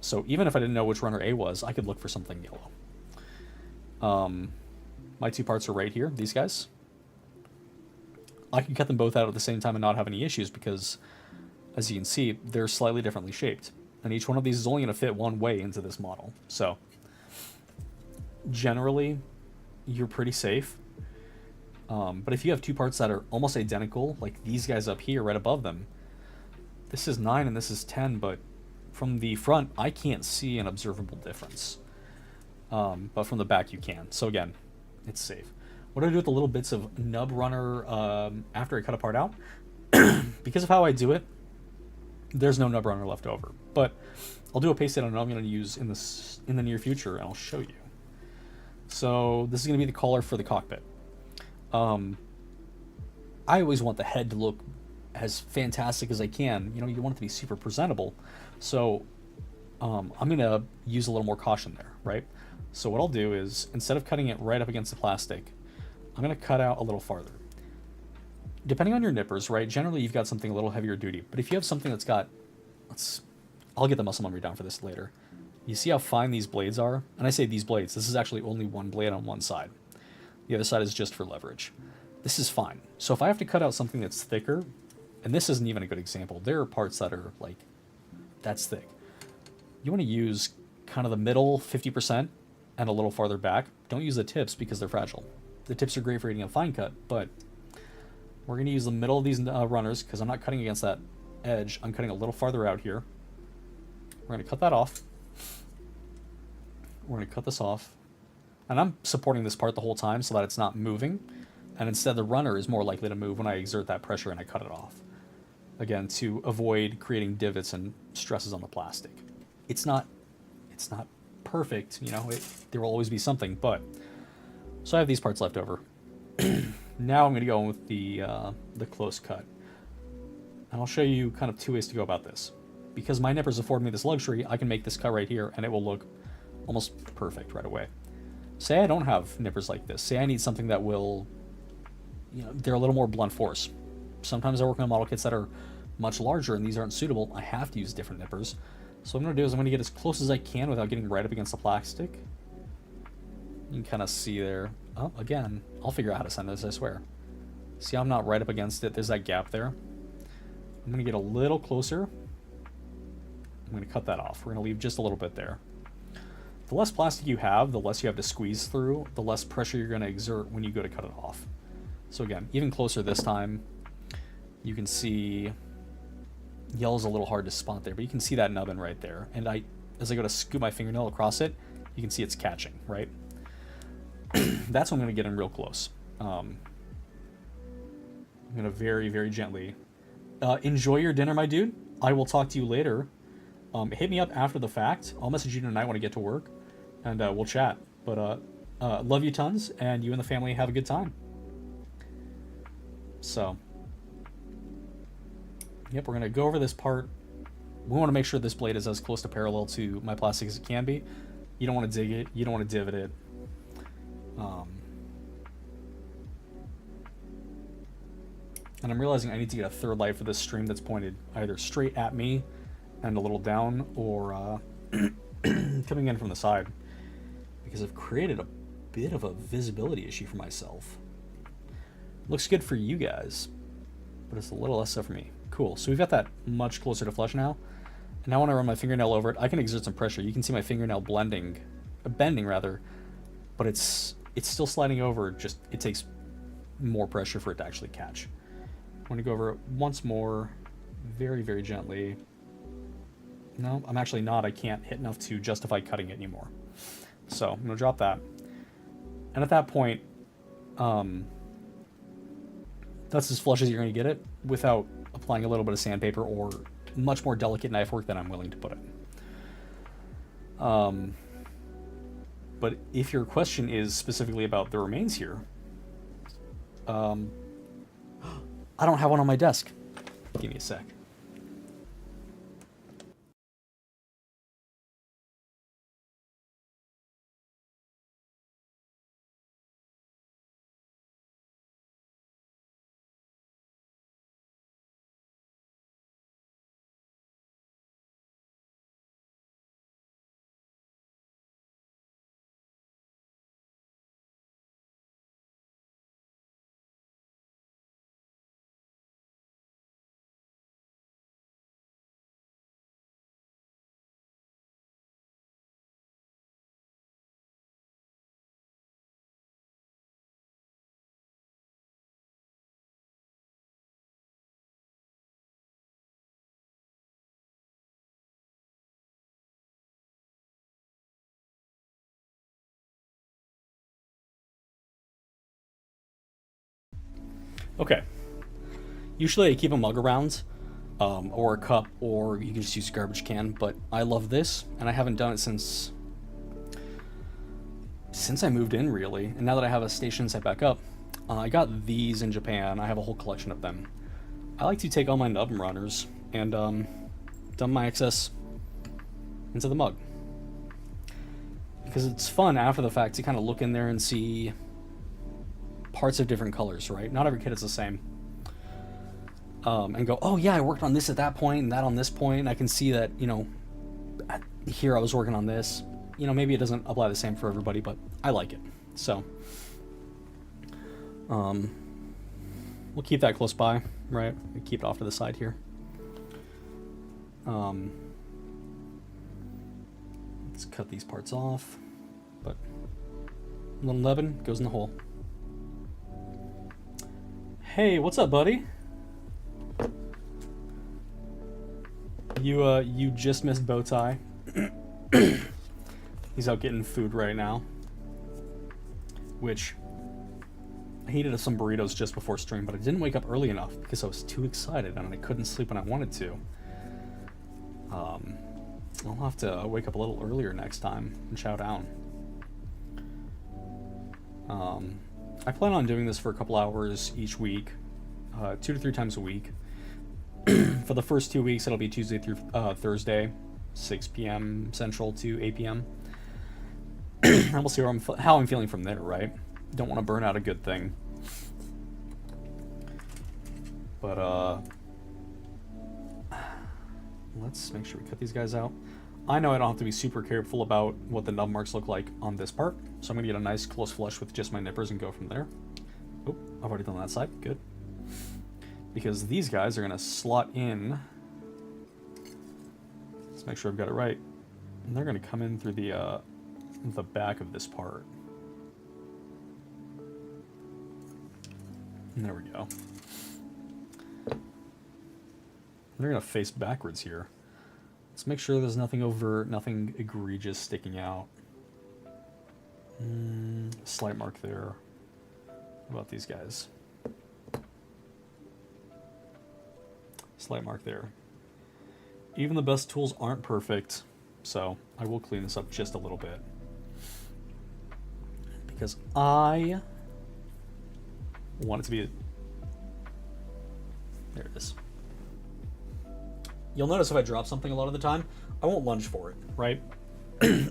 So even if I didn't know which runner A was, I could look for something yellow. My 2 parts are right here, these guys. I can cut them both out at the same time and not have any issues because, as you can see, they're slightly differently shaped. And each one of these is only going to fit one way into this model. So, generally, you're pretty safe. But if you have 2 parts that are almost identical, like these guys up here right above them, this is 9 and this is 10, but from the front, I can't see an observable difference. But from the back, you can. So again, it's safe. What do I do with the little bits of nub runner after I cut a part out? Because of how I do it, there's no nub runner left over. But I'll do a paste it on I'm going to use in the near future, and I'll show you. So this is going to be the collar for the cockpit. I always want the head to look as fantastic as I can. You know, you want it to be super presentable. So I'm going to use a little more caution there, right? So what I'll do is, instead of cutting it right up against the plastic, I'm going to cut out a little farther. Depending on your nippers, right, generally you've got something a little heavier duty. But if you have something that's got, I'll get the muscle memory down for this later. You see how fine these blades are? And I say these blades, this is actually only one blade on one side. The other side is just for leverage. This is fine. So if I have to cut out something that's thicker, and this isn't even a good example, there are parts that are like, that's thick. You want to use kind of the middle 50% and a little farther back. Don't use the tips because they're fragile. The tips are great for eating a fine cut, but we're going to use the middle of these runners because I'm not cutting against that edge. I'm cutting a little farther out here. We're going to cut that off. We're going to cut this off. And I'm supporting this part the whole time so that it's not moving. And instead the runner is more likely to move when I exert that pressure and I cut it off. Again, to avoid creating divots and stresses on the plastic. It's not perfect, you know, there will always be something, but so I have these parts left over. Now I'm going to go in with the close cut. And I'll show you kind of 2 ways to go about this. Because my nippers afford me this luxury, I can make this cut right here and it will look almost perfect right away. Say I don't have nippers like this. Say I need something that will, you know, they're a little more blunt force. Sometimes I work on model kits that are much larger and these aren't suitable. I have to use different nippers. So what I'm going to do is I'm going to get as close as I can without getting right up against the plastic. You can kind of see there. Oh, again, I'll figure out how to send this, I swear. See how I'm not right up against it? There's that gap there. I'm going to get a little closer. I'm going to cut that off. We're going to leave just a little bit there. The less plastic you have, the less you have to squeeze through, the less pressure you're going to exert when you go to cut it off. So again, even closer this time, you can see yellow's a little hard to spot there, but you can see that nubbin right there. And as I go to scoop my fingernail across it, you can see it's catching, right? That's when I'm going to get in real close. I'm going to very, very gently. Enjoy your dinner, my dude. I will talk to you later. Hit me up after the fact. I'll message you tonight when I get to work, and we'll chat. But love you tons, and you and the family have a good time. So, yep, we're going to go over this part. We want to make sure this blade is as close to parallel to my plastic as it can be. You don't want to dig it. You don't want to divot it. And I'm realizing I need to get a third light for this stream that's pointed either straight at me and a little down, or coming in from the side, because I've created a bit of a visibility issue for myself. Looks good for you guys, but it's a little less so for me. Cool, so we've got that much closer to flush now. And now when I run my fingernail over it, I can exert some pressure. You can see my fingernail bending rather, but it's still sliding over, just it takes more pressure for it to actually catch. I'm going to go over it once more, very, very gently. No, I'm actually not. I can't hit enough to justify cutting it anymore. So I'm going to drop that. And at that point, that's as flush as you're going to get it without applying a little bit of sandpaper or much more delicate knife work than I'm willing to put it. But if your question is specifically about the remains here, I don't have one on my desk. Give me a sec. Okay. Usually I keep a mug around, or a cup, or you can just use a garbage can, but I love this, and I haven't done it since I moved in, really. And now that I have a station set back up, I got these in Japan. I have a whole collection of them. I like to take all my nub runners and dump my excess into the mug. Because it's fun after the fact to kind of look in there and see parts of different colors, right? Not every kit is the same. And go, oh yeah, I worked on this at that point and that on this point. And I can see that, you know, here I was working on this. You know, maybe it doesn't apply the same for everybody, but I like it. So, we'll keep that close by, right? We keep it off to the side here. Let's cut these parts off, but a little nubbin goes in the hole. Hey, what's up, buddy? You just missed Bowtie. He's out getting food right now, which I heated some burritos just before stream, but I didn't wake up early enough because I was too excited and I couldn't sleep when I wanted to. I'll have to wake up a little earlier next time and chow down. I plan on doing this for a couple hours each week, 2 to 3 times a week. For the first 2 weeks, it'll be Tuesday through Thursday, 6 p.m. Central to 8 p.m. And we'll see how I'm feeling from there, right? Don't want to burn out a good thing. But, let's make sure we cut these guys out. I know I don't have to be super careful about what the nub marks look like on this part, so I'm going to get a nice close flush with just my nippers and go from there. Oh, I've already done that side. Good. Because these guys are going to slot in. Let's make sure I've got it right. And they're going to come in through the back of this part. And there we go. They're going to face backwards here. Let's make sure there's nothing egregious sticking out. Slight mark there. What about these guys? Slight mark there. Even the best tools aren't perfect, so I will clean this up just a little bit. Because I want it to be... There it is. You'll notice if I drop something a lot of the time, I won't lunge for it, right?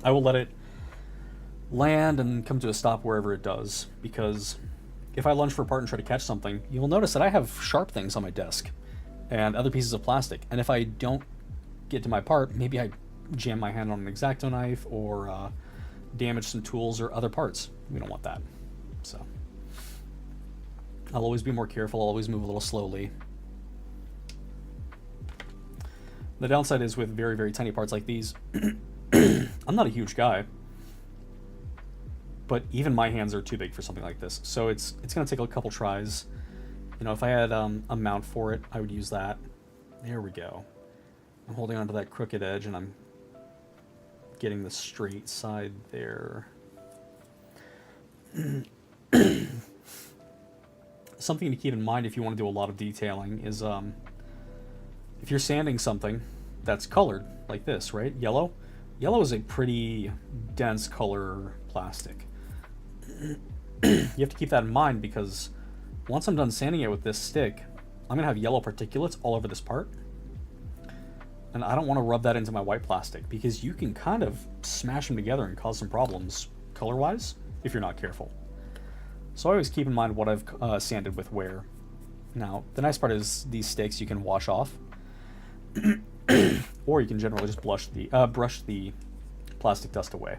I will let it land and come to a stop wherever it does, because if I lunge for a part and try to catch something, you'll notice that I have sharp things on my desk and other pieces of plastic, and if I don't get to my part, maybe I jam my hand on an X-Acto knife or damage some tools or other parts. We don't want that. So I'll always be more careful, I'll always move a little slowly. The downside is with very, very tiny parts like these, I'm not a huge guy, but even my hands are too big for something like this. So it's going to take a couple tries. You know, if I had a mount for it, I would use that. There we go. I'm holding onto that crooked edge and I'm getting the straight side there. Something to keep in mind if you want to do a lot of detailing is if you're sanding something that's colored like this, right? Yellow. Yellow is a pretty dense color plastic. You have to keep that in mind because once I'm done sanding it with this stick, I'm gonna have yellow particulates all over this part. And I don't want to rub that into my white plastic because you can kind of smash them together and cause some problems color-wise if you're not careful. So I always keep in mind what I've sanded with where. Now, the nice part is these sticks you can wash off. Or you can generally just brush the plastic dust away.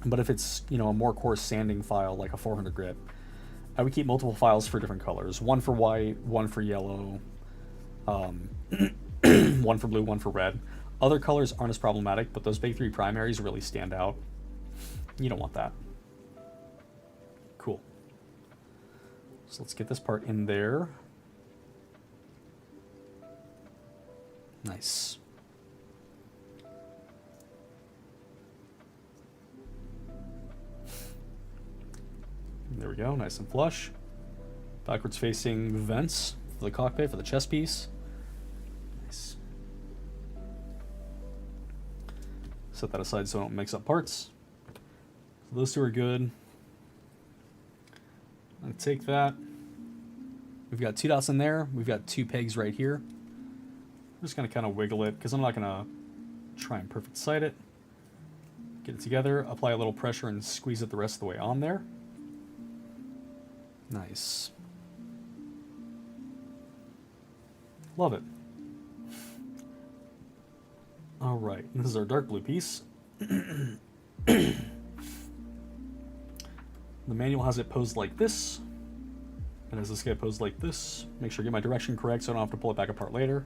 But if it's, you know, a more coarse sanding file like a 400 grit, I would keep multiple files for different colors. One for white, one for yellow, one for blue, one for red. Other colors aren't as problematic, but those big three primaries really stand out. You don't want that. Cool. So let's get this part in there. Nice. There we go, nice and flush. Backwards facing vents for the cockpit, for the chest piece. Nice. Set that aside so I don't mix up parts. So those two are good. I'm gonna take that. We've got 2 dots in there. We've got 2 pegs right here. I'm just gonna kind of wiggle it because I'm not gonna try and perfect sight it. Get it together, apply a little pressure and squeeze it the rest of the way on there. Nice. Love it. All right, this is our dark blue piece. The manual has it posed like this, and has this guy posed like this. Make sure I get my direction correct so I don't have to pull it back apart later.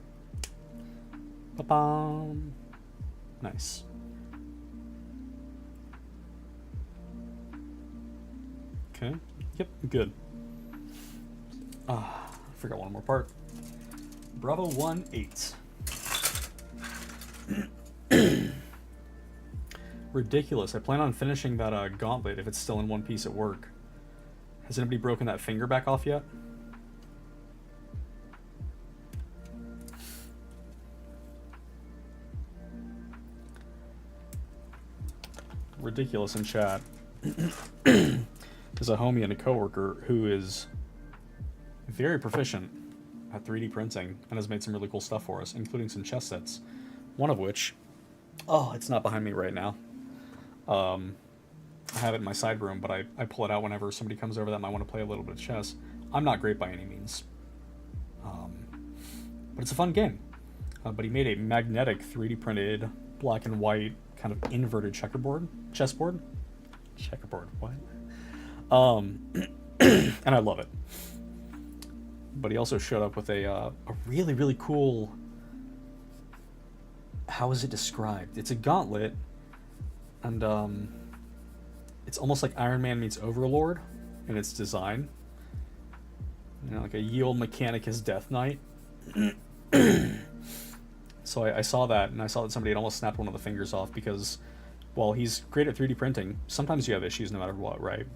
Ba-bam. Nice. Okay, yep, good. I forgot one more part. Bravo 1-8. Ridiculous. I plan on finishing that gauntlet if it's still in one piece at work. Has anybody broken that finger back off yet? Ridiculous in chat. There's a homie and a coworker who is very proficient at 3D printing and has made some really cool stuff for us, including some chess sets. One of which, oh, it's not behind me right now. I have it in my side room, but I pull it out whenever somebody comes over that might want to play a little bit of chess. I'm not great by any means. But it's a fun game. But he made a magnetic 3D printed black and white kind of inverted chessboard. Checkerboard, what? And I love it. But he also showed up with a really, really cool... How is it described? It's a gauntlet, and it's almost like Iron Man meets Overlord in its design. You know, like a ye olde Mechanicus Death Knight. So I saw that, and I saw that somebody had almost snapped one of the fingers off because, well, he's great at 3D printing. Sometimes you have issues no matter what, right?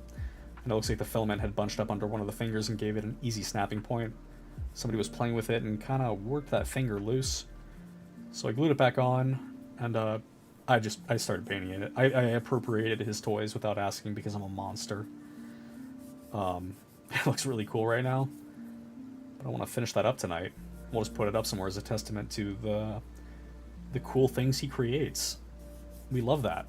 And it looks like the filament had bunched up under one of the fingers and gave it an easy snapping point. Somebody was playing with it and kind of worked that finger loose. So I glued it back on, and I started painting it. I appropriated his toys without asking because I'm a monster. It looks really cool right now, but I want to finish that up tonight. We'll just put it up somewhere as a testament to the cool things he creates. We love that.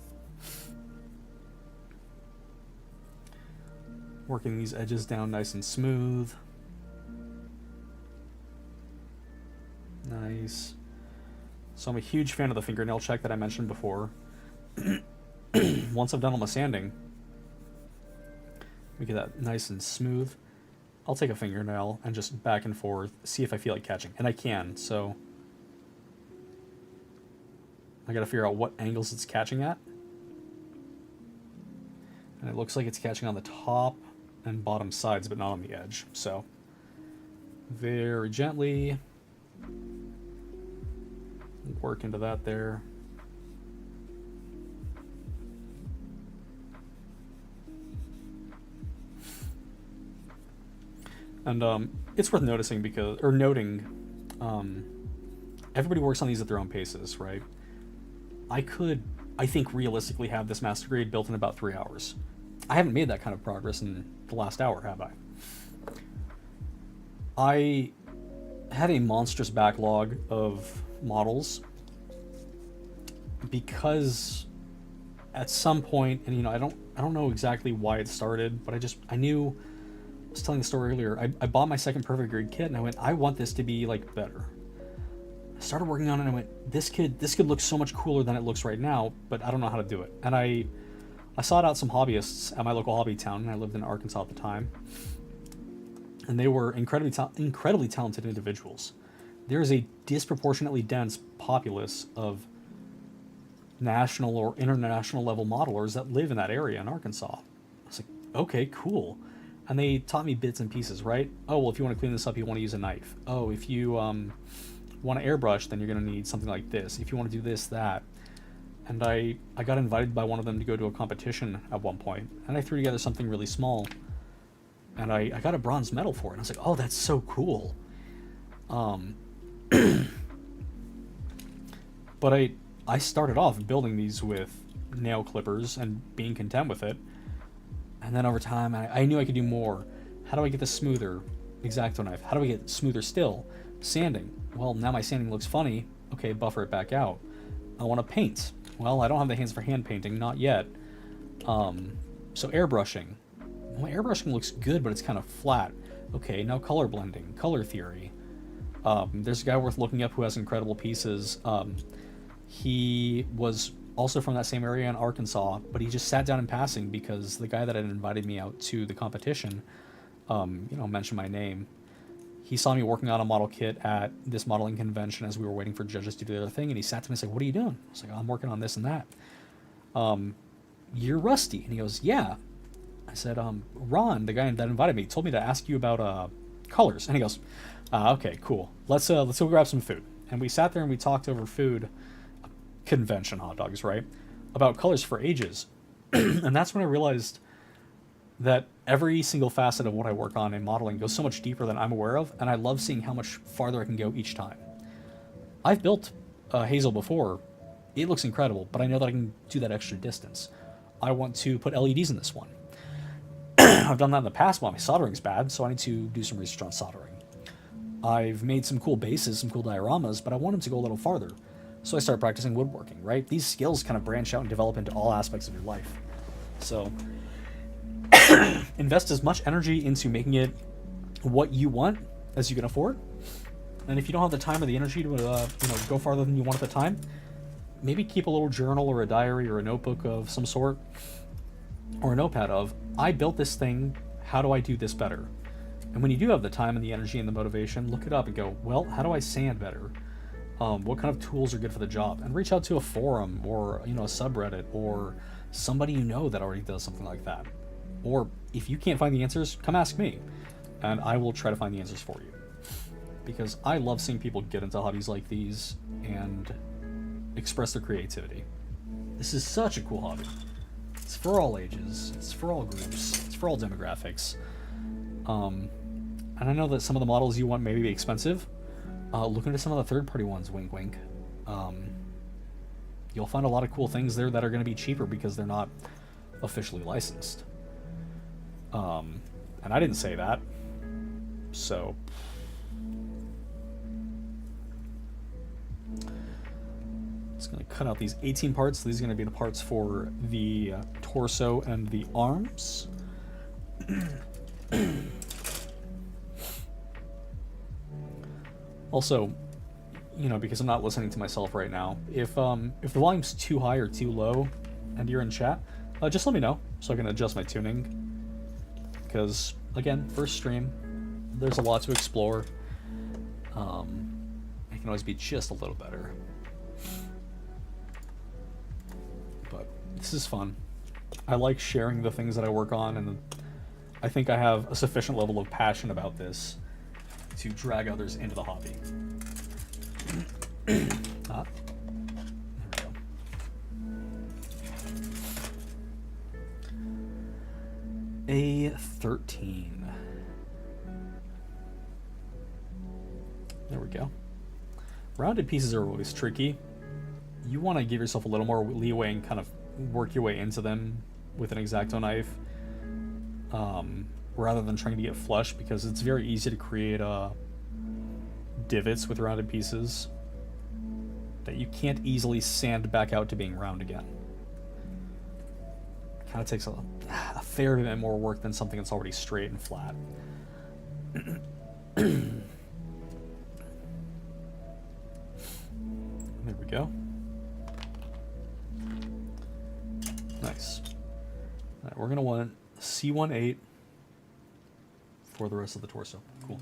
Working these edges down nice and smooth. Nice. So I'm a huge fan of the fingernail check that I mentioned before. Once I've done all my sanding, we get that nice and smooth. I'll take a fingernail and just back and forth, see if I feel like catching. And I can, so I gotta figure out what angles it's catching at. And it looks like it's catching on the top and bottom sides, but not on the edge. So very gently work into that there. And it's worth noting everybody works on these at their own paces, right? I could, I think, realistically have this master grade built in about 3 hours. I haven't made that kind of progress in the last hour, have I? I had a monstrous backlog of models because at some point, and I don't know exactly why it started, but I knew. I was telling the story earlier. I bought my second perfect grade kit, and I went, I want this to be like better. I started working on it, and I went, this could look so much cooler than it looks right now, but I don't know how to do it. And I sought out some hobbyists at my local hobby town, and I lived in Arkansas at the time, and they were incredibly talented individuals. There is a disproportionately dense populace of national or international level modelers that live in that area in Arkansas. I was like, okay, cool. And they taught me bits and pieces, right? Oh, well, if you want to clean this up, you want to use a knife. Oh, if you want to airbrush, then you're going to need something like this. If you want to do this, that. And I got invited by one of them to go to a competition at one point, and I threw together something really small, and I got a bronze medal for it. And I was like, oh, that's so cool. But I started off building these with nail clippers and being content with it. And then over time, I knew I could do more. How do I get this smoother? X-Acto knife. How do I get smoother still? Sanding. Well, now my sanding looks funny. Okay, buffer it back out. I want to paint. Well, I don't have the hands for hand painting, not yet. So airbrushing. Well, airbrushing looks good, but it's kind of flat. Okay, now color blending, color theory. There's a guy worth looking up who has incredible pieces. He was also from that same area in Arkansas, but he just sat down in passing because the guy that had invited me out to the competition, mentioned my name. He saw me working on a model kit at this modeling convention as we were waiting for judges to do their thing, and he sat to me and said, what are you doing? I was like, I'm working on this and that. You're rusty. And he goes, yeah. I said, Ron, the guy that invited me, told me to ask you about colors. And he goes, okay, cool. Let's go grab some food. And we sat there and we talked over food, convention hot dogs, right? About colors for ages. And that's when I realized that every single facet of what I work on in modeling goes so much deeper than I'm aware of, and I love seeing how much farther I can go each time. I've built Hazel before. It looks incredible, but I know that I can do that extra distance. I want to put LEDs in this one. I've done that in the past, but my soldering's bad, so I need to do some research on soldering. I've made some cool bases, some cool dioramas, but I want them to go a little farther. So I started practicing woodworking, right? These skills kind of branch out and develop into all aspects of your life. So invest as much energy into making it what you want as you can afford. And if you don't have the time or the energy to go farther than you want at the time, maybe keep a little journal or a diary or a notebook of some sort, or a notepad of, I built this thing, how do I do this better? And when you do have the time and the energy and the motivation, look it up and go, well, how do I sand better? What kind of tools are good for the job? And reach out to a forum or a subreddit or somebody that already does something like that. Or if you can't find the answers, come ask me, and I will try to find the answers for you. Because I love seeing people get into hobbies like these and express their creativity. This is such a cool hobby. It's for all ages. It's for all groups. It's for all demographics. And I know that some of the models you want may be expensive. Look into some of the third-party ones, wink wink. You'll find a lot of cool things there that are going to be cheaper because they're not officially licensed. And I didn't say that. So it's going to cut out these 18 parts. These are going to be the parts for the torso and the arms. Also, because I'm not listening to myself right now, if the volume's too high or too low and you're in chat, just let me know so I can adjust my tuning. Because, again, first stream, there's a lot to explore. It can always be just a little better. But this is fun. I like sharing the things that I work on, and I think I have a sufficient level of passion about this to drag others into the hobby. There we go. A13. There we go. Rounded pieces are always tricky. You want to give yourself a little more leeway and kind of work your way into them with an X-Acto knife, rather than trying to get flush, because it's very easy to create divots with rounded pieces that you can't easily sand back out to being round again. Kind of takes a fair bit more work than something that's already straight and flat. There we go. Nice. All right, we're gonna want C18 for the rest of the torso. Cool.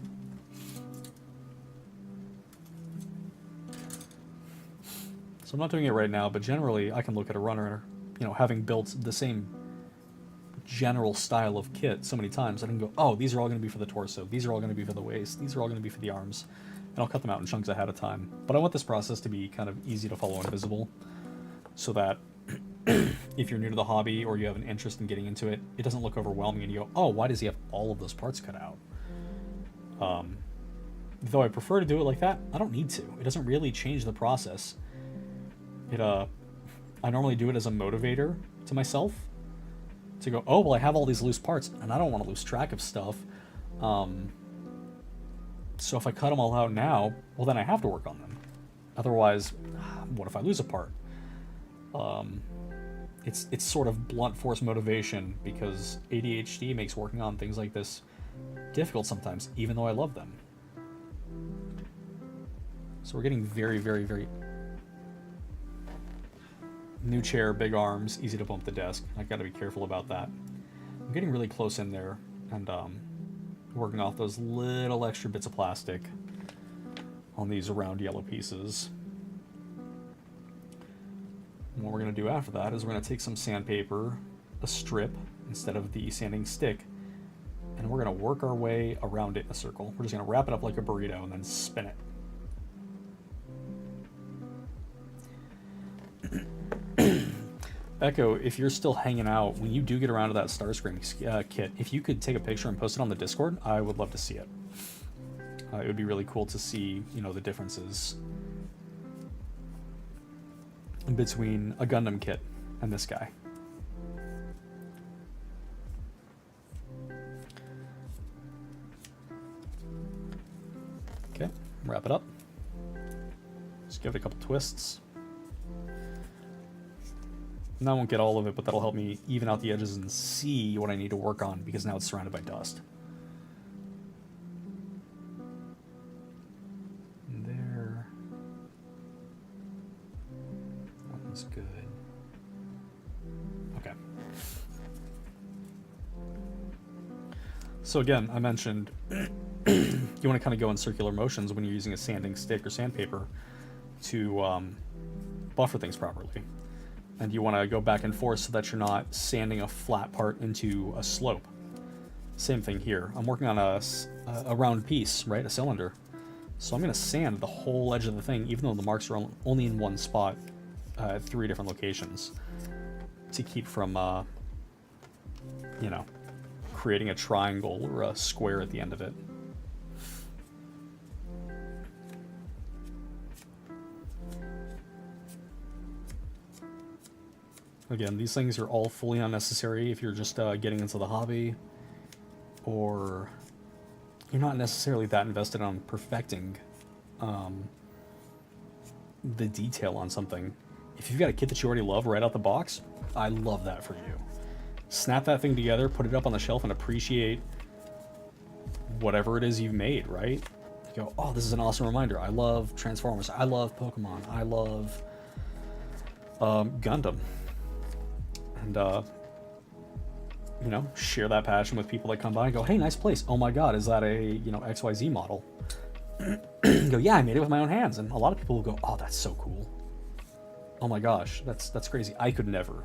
So I'm not doing it right now, but generally I can look at a runner, you know, having built the same general style of kit so many times, I can go, oh, these are all going to be for the torso, these are all going to be for the waist, these are all going to be for the arms, and I'll cut them out in chunks ahead of time. But I want this process to be kind of easy to follow and visible, so that if you're new to the hobby or you have an interest in getting into it, it doesn't look overwhelming and you go, oh, why does he have all of those parts cut out? Though I prefer to do it like that, I don't need to. It doesn't really change the process. I normally do it as a motivator to myself, to go, oh, well, I have all these loose parts, and I don't want to lose track of stuff. So if I cut them all out now, well, then I have to work on them. Otherwise, what if I lose a part? It's sort of blunt force motivation, because ADHD makes working on things like this difficult sometimes, even though I love them. So we're getting very, very, very... New chair, big arms, easy to bump the desk. I've got to be careful about that. I'm getting really close in there, and working off those little extra bits of plastic on these round yellow pieces. And what we're going to do after that is we're going to take some sandpaper, a strip instead of the sanding stick, and we're going to work our way around it in a circle. We're just going to wrap it up like a burrito and then spin it. Echo, if you're still hanging out, when you do get around to that Starscream kit, if you could take a picture and post it on the Discord, I would love to see it. It would be really cool to see, you know, the differences between a Gundam kit and this guy. Okay, wrap it up. Just give it a couple twists. And I won't get all of it, but that'll help me even out the edges and see what I need to work on, because now it's surrounded by dust. And there. That one's good. Okay. So again, I mentioned you want to kind of go in circular motions when you're using a sanding stick or sandpaper to buffer things properly. And you want to go back and forth so that you're not sanding a flat part into a slope. Same thing here. I'm working on a round piece, right? A cylinder. So I'm going to sand the whole edge of the thing, even though the marks are only in one spot at 3 different locations, to keep from, you know, creating a triangle or a square at the end of it. Again, these things are all fully unnecessary if you're just getting into the hobby, or you're not necessarily that invested on perfecting the detail on something. If you've got a kit that you already love right out the box, I love that for you. Snap that thing together, put it up on the shelf, and appreciate whatever it is you've made, right? You go, oh, this is an awesome reminder. I love Transformers. I love Pokemon. I love Gundam. And, you know, share that passion with people that come by and go, hey, nice place. Oh my God, is that a, you know, XYZ model? Go, yeah, I made it with my own hands. And a lot of people will go, oh, that's so cool. Oh my gosh, that's crazy. I could never.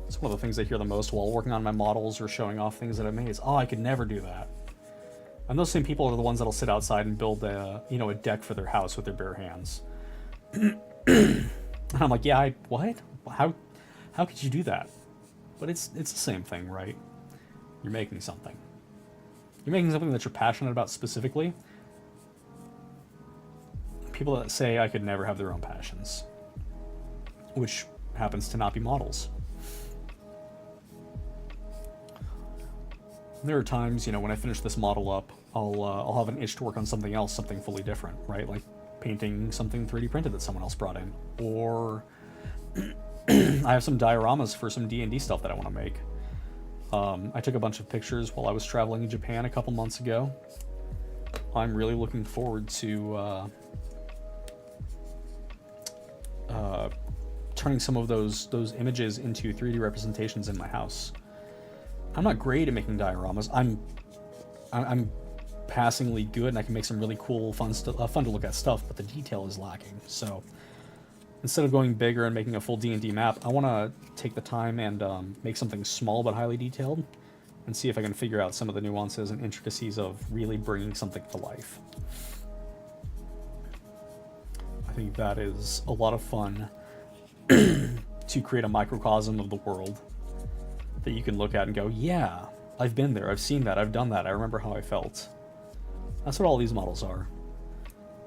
It's one of the things I hear the most while working on my models or showing off things that I've made is, oh, I could never do that. And those same people are the ones that'll sit outside and build a, you know, a deck for their house with their bare hands. And I'm like, yeah, what? How could you do that? But it's the same thing, right? You're making something. You're making something that you're passionate about specifically. people that say I could never have their own passions, which happens to not be models. There are times, you know, when I finish this model up, I'll have an itch to work on something else, something fully different, right? Like painting something 3D printed that someone else brought in, or I have some dioramas for some D&D stuff that I want to make. I took a bunch of pictures while I was traveling in Japan a couple months ago. I'm really looking forward to turning some of those images into 3D representations in my house. I'm not great at making dioramas. I'm passingly good, and I can make some really cool, fun to look at stuff, but the detail is lacking. So instead of going bigger and making a full D&D map, I want to take the time and make something small but highly detailed, and see if I can figure out some of the nuances and intricacies of really bringing something to life. I think that is a lot of fun to create a microcosm of the world that you can look at and go, yeah, I've been there, I've seen that, I've done that, I remember how I felt. That's what all these models are.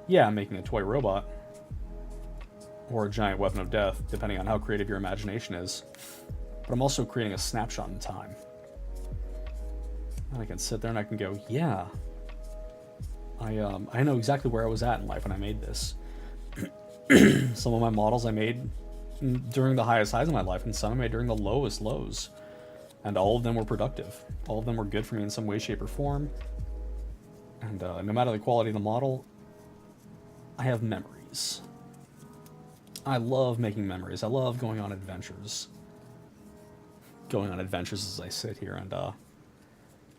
Yeah, I'm making a toy robot, or a giant weapon of death, depending on how creative your imagination is, but I'm also creating a snapshot in time. And I can sit there and I can go, yeah, I know exactly where I was at in life when I made this. Some of my models I made during the highest highs of my life, and some I made during the lowest lows. And all of them were productive. All of them were good for me in some way, shape, or form. And no matter the quality of the model, I have memories. I love making memories. I love going on adventures. Going on adventures as I sit here and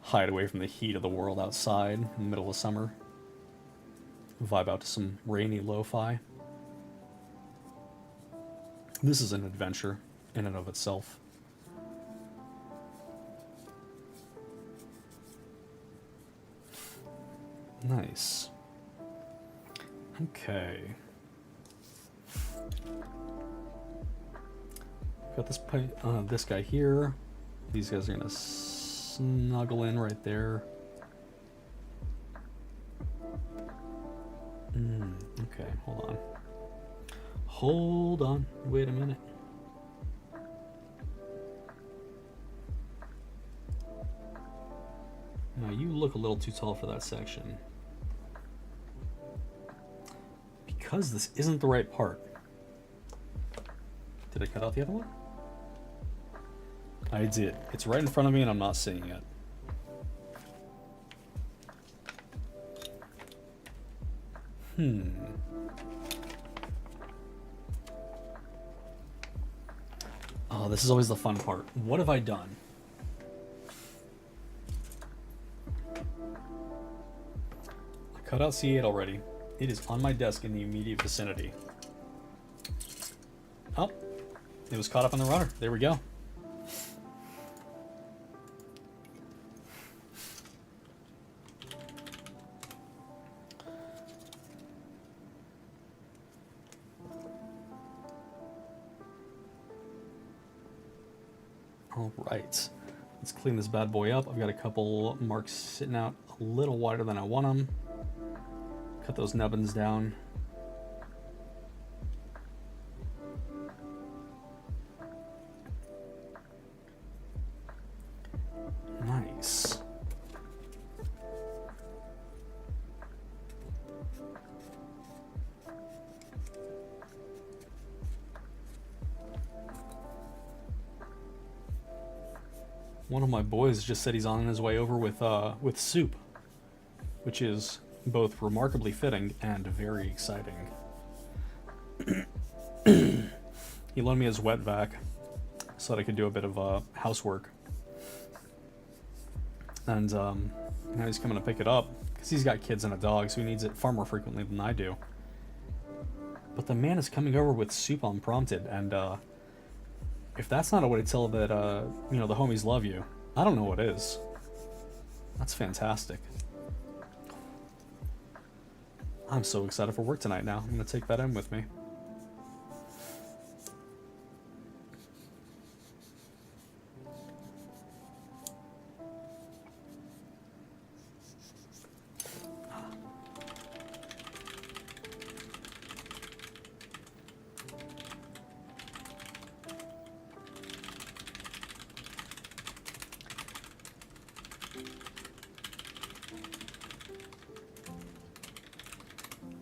hide away from the heat of the world outside in the middle of summer. Vibe out to some rainy lo-fi. This is an adventure in and of itself. Nice. Okay. Got this guy here. These guys are gonna snuggle in right there. Okay, hold on. Hold on. Wait a minute. Now you look a little too tall for that section. Because this isn't the right part. Did I cut out the other one? I did. It's right in front of me and I'm not seeing it. Oh, this is always the fun part. What have I done? I cut out C8 already. It is on my desk in the immediate vicinity. Oh, it was caught up on the runner. There we go. All right, let's clean this bad boy up. I've got a couple marks sitting out a little wider than I want them. Cut those nubbins down. Nice. One of my boys just said he's on his way over with soup, which is both remarkably fitting and very exciting. He loaned me his wet vac so that I could do a bit of housework. And now he's coming to pick it up because he's got kids and a dog, so he needs it far more frequently than I do. But the man is coming over with soup unprompted, and if that's not a way to tell that you know, the homies love you, I don't know what is. That's fantastic. I'm so excited for work tonight now. I'm going to take that in with me.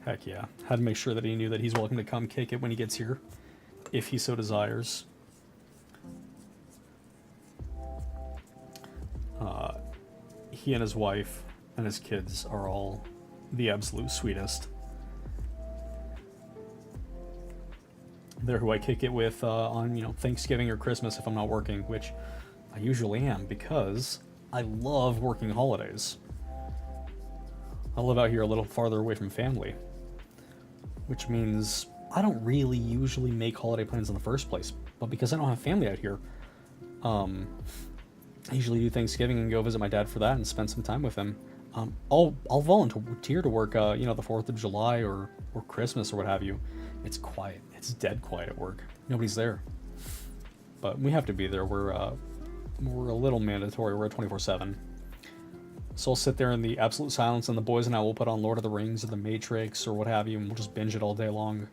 Heck yeah. Had to make sure that he knew that he's welcome to come kick it when he gets here, if he so desires. He and his wife and his kids are all the absolute sweetest. They're who I kick it with on, Thanksgiving or Christmas if I'm not working, which I usually am because I love working holidays. I live out here a little farther away from family, which means I don't really usually make holiday plans in the first place. But because I don't have family out here, I usually do Thanksgiving and go visit my dad for that and spend some time with him. I'll volunteer to work, the 4th of July or Christmas or what have you. It's quiet. It's dead quiet at work. Nobody's there. But we have to be there. We're a little mandatory. We're at 24/7. So I'll sit there in the absolute silence, and the boys and I will put on Lord of the Rings or The Matrix or what have you, and we'll just binge it all day long.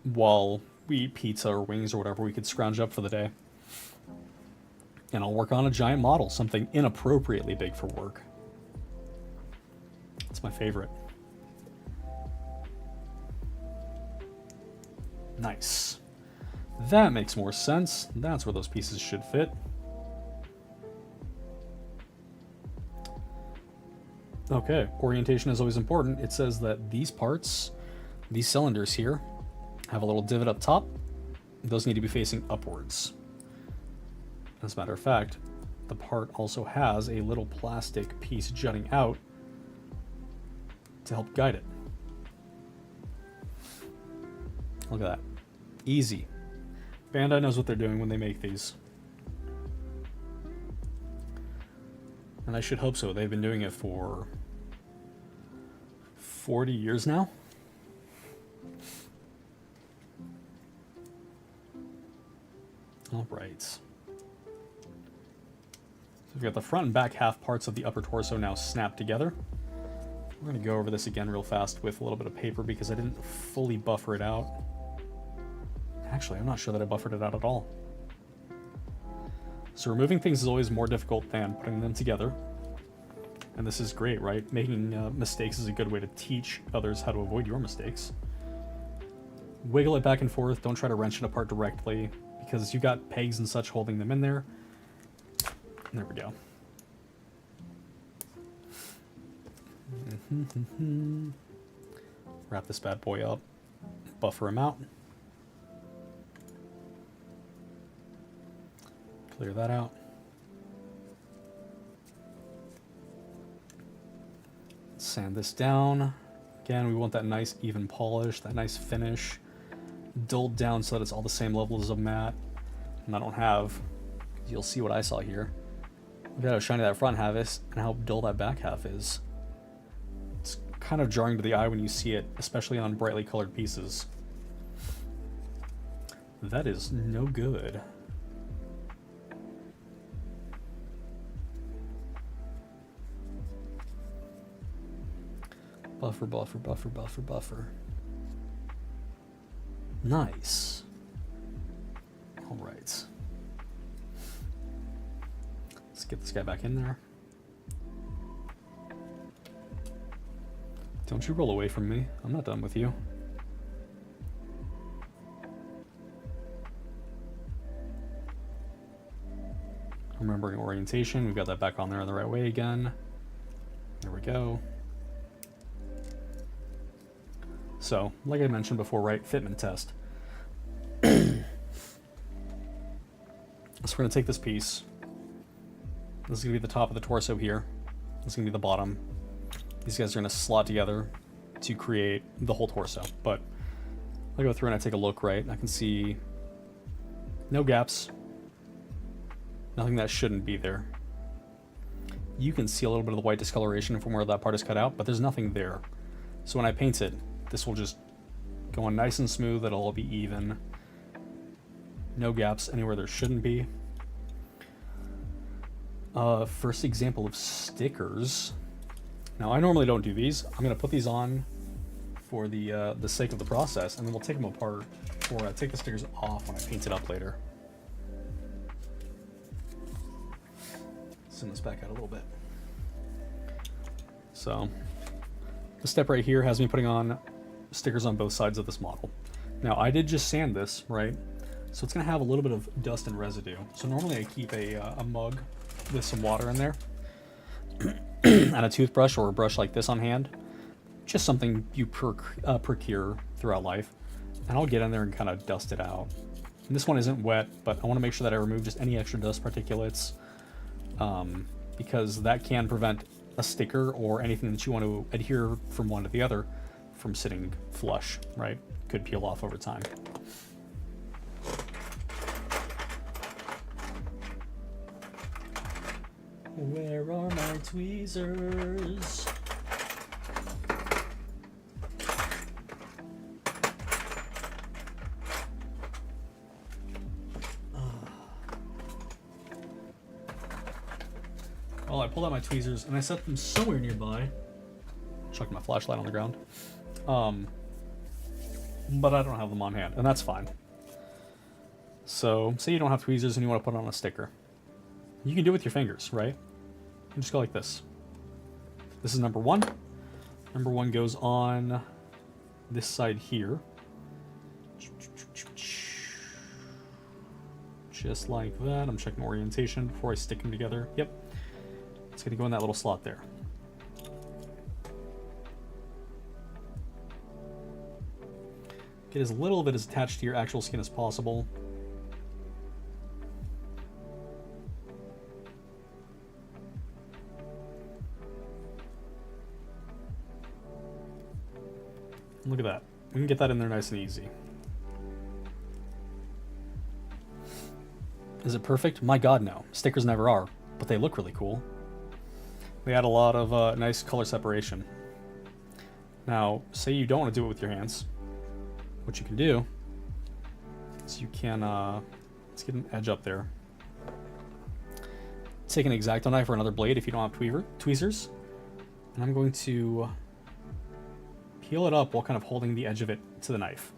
While we eat pizza or wings or whatever we could scrounge up for the day. And I'll work on a giant model, something inappropriately big for work. It's my favorite. Nice. That makes more sense. That's where those pieces should fit. Okay, orientation is always important. It says that these parts, these cylinders here, have a little divot up top. Those need to be facing upwards. As a matter of fact, the part also has a little plastic piece jutting out to help guide it. Look at that. Easy. Bandai knows what they're doing when they make these. And I should hope so. They've been doing it for 40 years now. All right. So we've got the front and back half parts of the upper torso now snapped together. We're going to go over this again real fast with a little bit of paper because I didn't fully buffer it out. Actually, I'm not sure that I buffered it out at all. So removing things is always more difficult than putting them together. And this is great, right? Making mistakes is a good way to teach others how to avoid your mistakes. Wiggle it back and forth. Don't try to wrench it apart directly because you got pegs and such holding them in there. There we go. Wrap this bad boy up. Buffer him out. Clear that out. Sand this down. Again, we want that nice even polish, that nice finish. Dulled down so that it's all the same level as a matte. And I don't have, you'll see what I saw here. Look at how shiny that front half is and how dull that back half is. It's kind of jarring to the eye when you see it, especially on brightly colored pieces. That is no good. Buffer, buffer, buffer, buffer, buffer. Nice. All right. Let's get this guy back in there. Don't you roll away from me. I'm not done with you. Remembering orientation. We've got that back on there in the right way again. There we go. So, like I mentioned before, right, fitment test. So we're going to take this piece. This is going to be the top of the torso here. This is going to be the bottom. These guys are going to slot together to create the whole torso. But I go through and I take a look, right, and I can see no gaps. Nothing that shouldn't be there. You can see a little bit of the white discoloration from where that part is cut out, but there's nothing there. So when I paint it, this will just go on nice and smooth. It'll all be even. No gaps anywhere there shouldn't be. First example of stickers. Now, I normally don't do these. I'm going to put these on for the sake of the process, and then we'll take them apart or take the stickers off when I paint it up later. Send this back out a little bit. So, the step right here has me putting on stickers on both sides of this model. Now, I did just sand this, right? So it's going to have a little bit of dust and residue. So normally I keep a mug with some water in there and a toothbrush or a brush like this on hand. Just something you procure throughout life. And I'll get in there and kind of dust it out. And this one isn't wet, but I want to make sure that I remove just any extra dust particulates, because that can prevent a sticker or anything that you want to adhere from one to the other from sitting flush, right? Could peel off over time. Where are my tweezers? Well, I pulled out my tweezers and I set them somewhere nearby. Chucked my flashlight on the ground. But I don't have them on hand, and that's fine. So, say you don't have tweezers and you want to put on a sticker. You can do it with your fingers, right? You just go like this. This is number one. Number one goes on this side here. Just like that. I'm checking orientation before I stick them together. Yep. It's going to go in that little slot there. Get as little of it as attached to your actual skin as possible. Look at that. We can get that in there nice and easy. Is it perfect? My God, no. Stickers never are, but they look really cool. They add a lot of nice color separation. Now, say you don't want to do it with your hands. What you can do is you can, let's get an edge up there. Take an X-Acto knife or another blade if you don't have tweezers. And I'm going to peel it up while kind of holding the edge of it to the knife.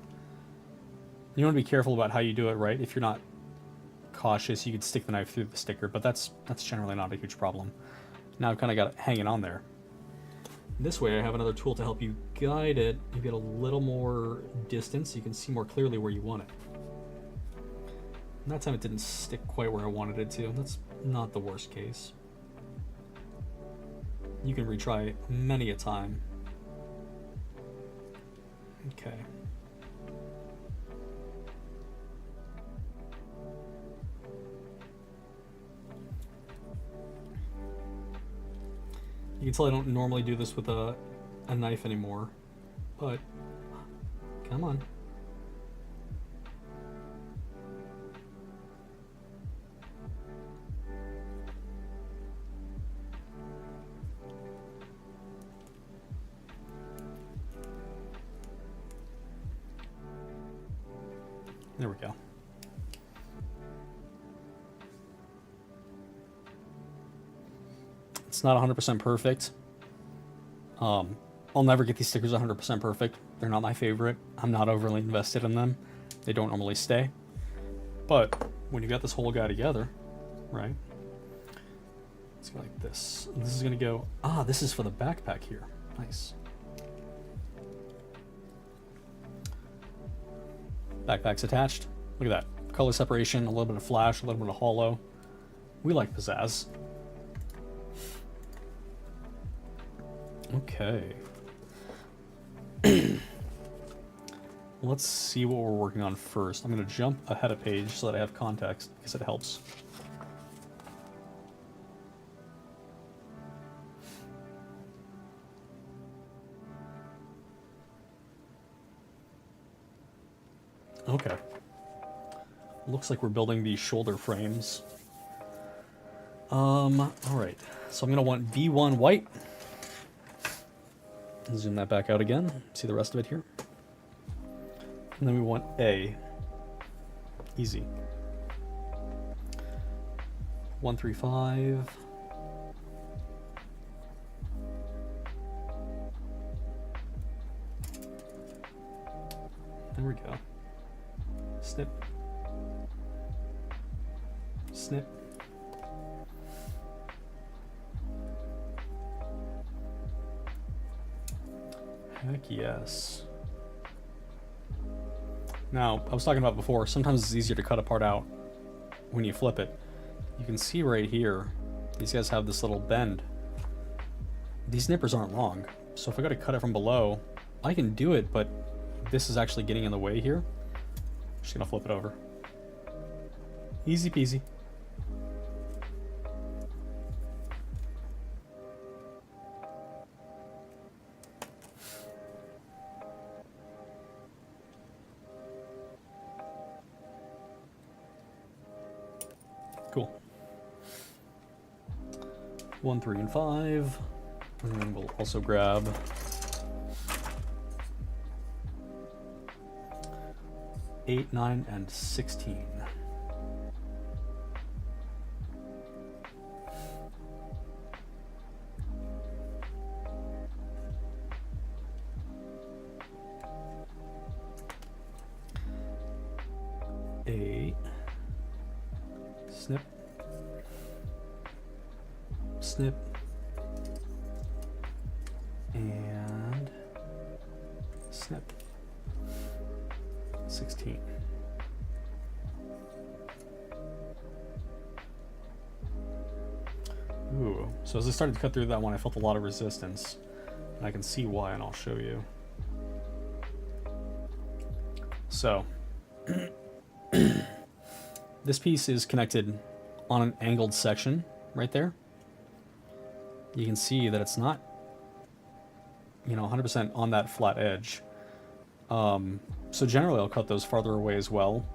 You want to be careful about how you do it, right? If you're not cautious, you could stick the knife through the sticker, but that's generally not a huge problem. Now I've kind of got it hanging on there. This way I have another tool to help you guide it. You get a little more distance, so you can see more clearly where you want it. And that time it didn't stick quite where I wanted it to. That's not the worst case. You can retry many a time. Okay. You can tell I don't normally do this with a knife anymore, but come on. There we go. It's not 100% perfect. I'll never get these stickers 100% perfect. They're not my favorite. I'm not overly invested in them. They don't normally stay. But when you got this whole guy together, right? Let's go like this. This is gonna go, this is for the backpack here. Nice. Backpack's attached. Look at that. Color separation, a little bit of flash, a little bit of hollow. We like pizzazz. Okay. Let's see what we're working on first. I'm going to jump ahead a page so that I have context, because it helps. Okay. Looks like we're building these shoulder frames. Alright. So I'm going to want V1 white. Zoom that back out again. See the rest of it here. And then we want A. Easy. 135. There we go. Snip. Snip. Heck yes. Now, I was talking about before, sometimes it's easier to cut a part out when you flip it. You can see right here, these guys have this little bend. These nippers aren't long, so if I go to cut it from below, I can do it, but this is actually getting in the way here. I'm just gonna flip it over. Easy peasy. Cool. 1, 3, and 5. And then we'll also grab eight, 9, and 16. Eight. Snip. Snip. And snip. 16. Ooh, so as I started to cut through that one, I felt a lot of resistance. And I can see why, and I'll show you. So, this piece is connected on an angled section right there. You can see that it's not, 100% on that flat edge. So generally I'll cut those farther away as well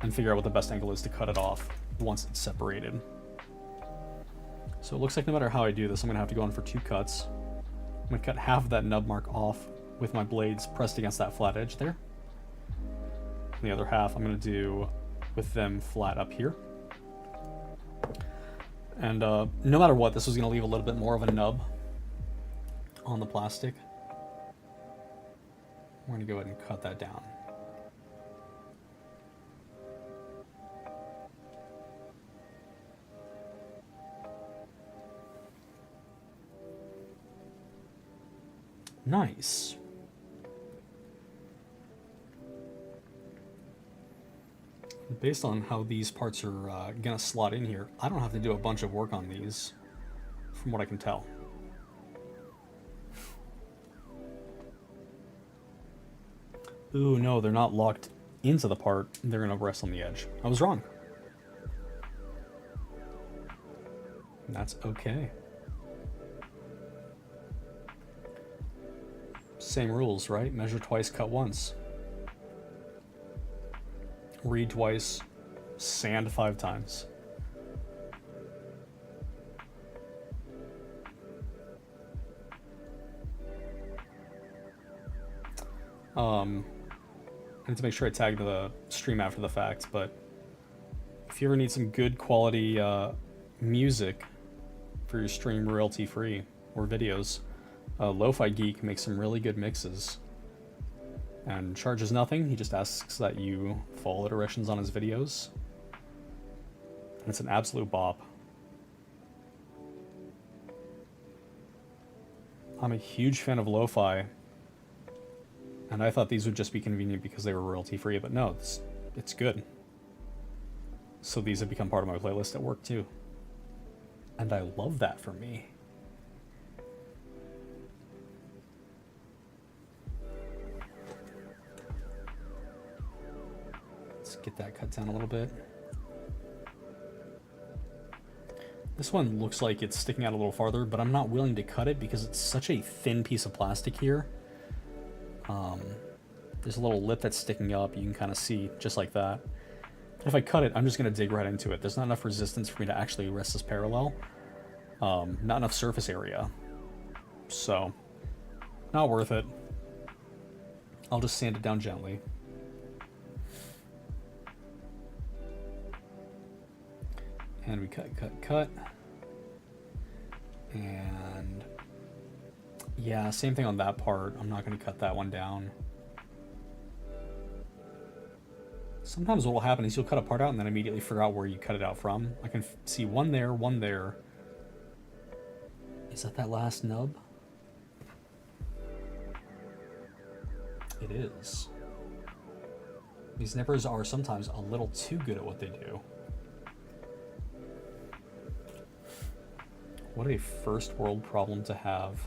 and figure out what the best angle is to cut it off once it's separated. So it looks like no matter how I do this, I'm gonna have to go in for 2 cuts. I'm gonna cut half of that nub mark off with my blades pressed against that flat edge there. And the other half I'm gonna do with them flat up here. And no matter what, this was gonna leave a little bit more of a nub on the plastic. We're gonna go ahead and cut that down. Nice. Based on how these parts are gonna slot in here, I don't have to do a bunch of work on these, from what I can tell. Ooh, no, they're not locked into the part. They're gonna rest on the edge. I was wrong. That's okay. Same rules, right? Measure twice, cut once. Read twice, sand 5 times. I need to make sure I tag the stream after the fact, but if you ever need some good quality music for your stream royalty free or videos, Lo-Fi Geek makes some really good mixes and charges nothing. He just asks that you follow the directions on his videos, and it's an absolute bop. I'm a huge fan of lo-fi, and I thought these would just be convenient because they were royalty free, but no, it's good. So these have become part of my playlist at work too, and I love that for me. Let's get that cut down a little bit. This one looks like it's sticking out a little farther, but I'm not willing to cut it because it's such a thin piece of plastic here. There's a little lip that's sticking up, you can kind of see, just like that. If I cut it, I'm just going to dig right into it. There's not enough resistance for me to actually rest this parallel. Not enough surface area. So, not worth it. I'll just sand it down gently. And we cut. And yeah, same thing on that part. I'm not going to cut that one down. Sometimes what will happen is you'll cut a part out and then immediately figure out where you cut it out from. I can see one there, one there. Is that last nub? It is. These nippers are sometimes a little too good at what they do. What a first world problem to have.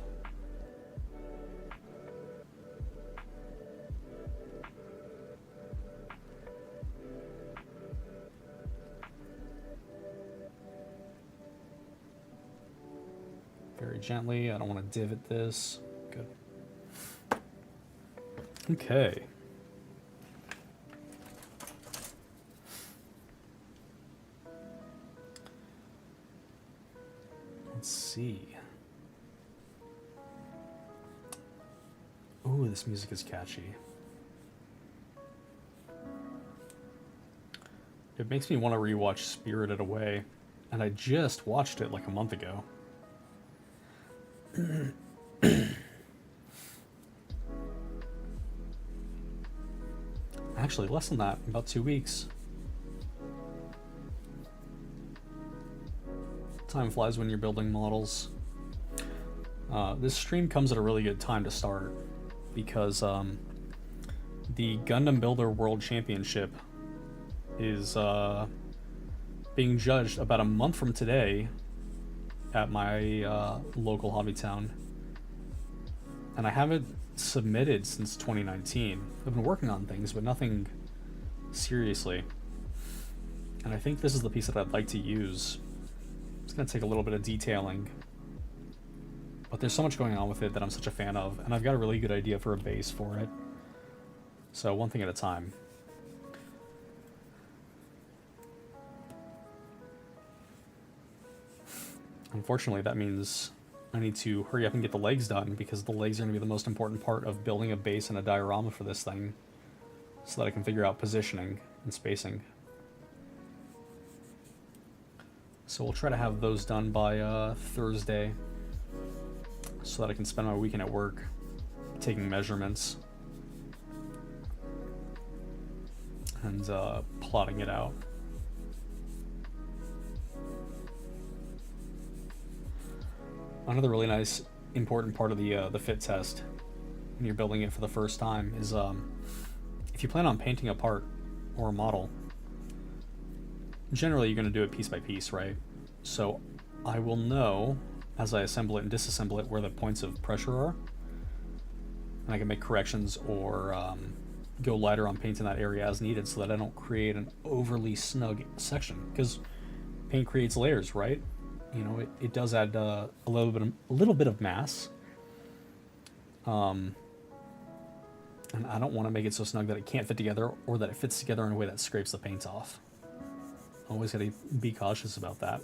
Very gently. I don't want to divot this. Good. Okay. Let's see. Ooh, this music is catchy. It makes me want to rewatch Spirited Away, and I just watched it like a month ago. Actually, less than that, about 2 weeks. Time flies when you're building models. This stream comes at a really good time to start because the Gundam Builder World Championship is being judged about a month from today at my local hobby town. And I haven't submitted since 2019. I've been working on things, but nothing seriously. And I think this is the piece that I'd like to use. It's going to take a little bit of detailing, but there's so much going on with it that I'm such a fan of, and I've got a really good idea for a base for it. So one thing at a time. Unfortunately, that means I need to hurry up and get the legs done, because the legs are going to be the most important part of building a base and a diorama for this thing, so that I can figure out positioning and spacing. So we'll try to have those done by Thursday, so that I can spend my weekend at work taking measurements and plotting it out. Another really nice, important part of the fit test when you're building it for the first time is if you plan on painting a part or a model, generally you're going to do it piece by piece, right? So I will know as I assemble it and disassemble it where the points of pressure are, and I can make corrections or go lighter on paint in that area as needed, so that I don't create an overly snug section, because paint creates layers, right? You know, it does add a little bit of mass, and I don't want to make it so snug that it can't fit together, or that it fits together in a way that scrapes the paint off. Always got to be cautious about that.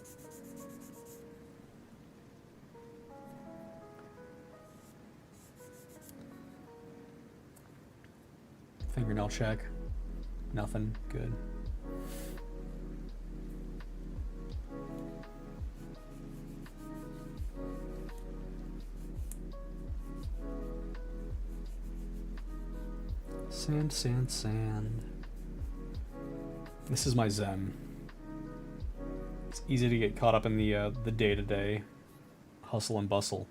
Fingernail check. Nothing. Good. Sand, sand, sand. This is my zen. It's easy to get caught up in the day-to-day hustle and bustle.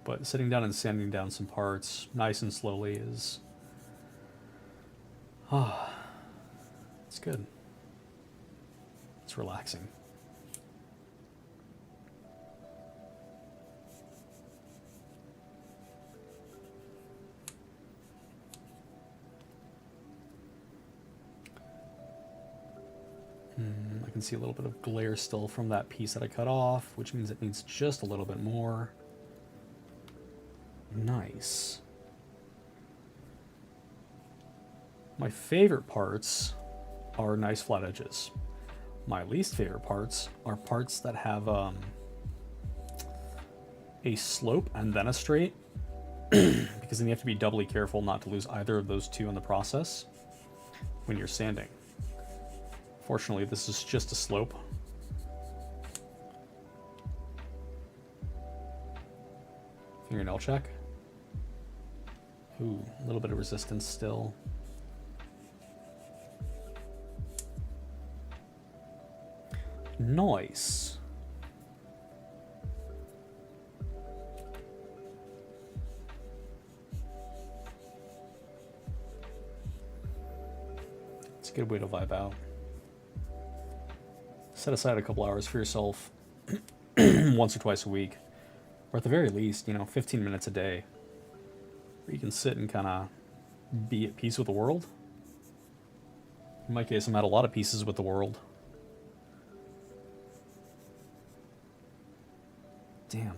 But sitting down and sanding down some parts nice and slowly is... it's good. It's relaxing. I can see a little bit of glare still from that piece that I cut off, which means it needs just a little bit more. Nice. My favorite parts are nice flat edges. My least favorite parts are parts that have a slope and then a straight, because then you have to be doubly careful not to lose either of those two in the process when you're sanding. Fortunately, this is just a slope. Fingernail check. Ooh, a little bit of resistance still. Nice. It's a good way to vibe out. Set aside a couple hours for yourself once or twice a week, or at the very least, 15 minutes a day, where you can sit and kind of be at peace with the world. In my case, I'm at a lot of pieces with the world. Damn,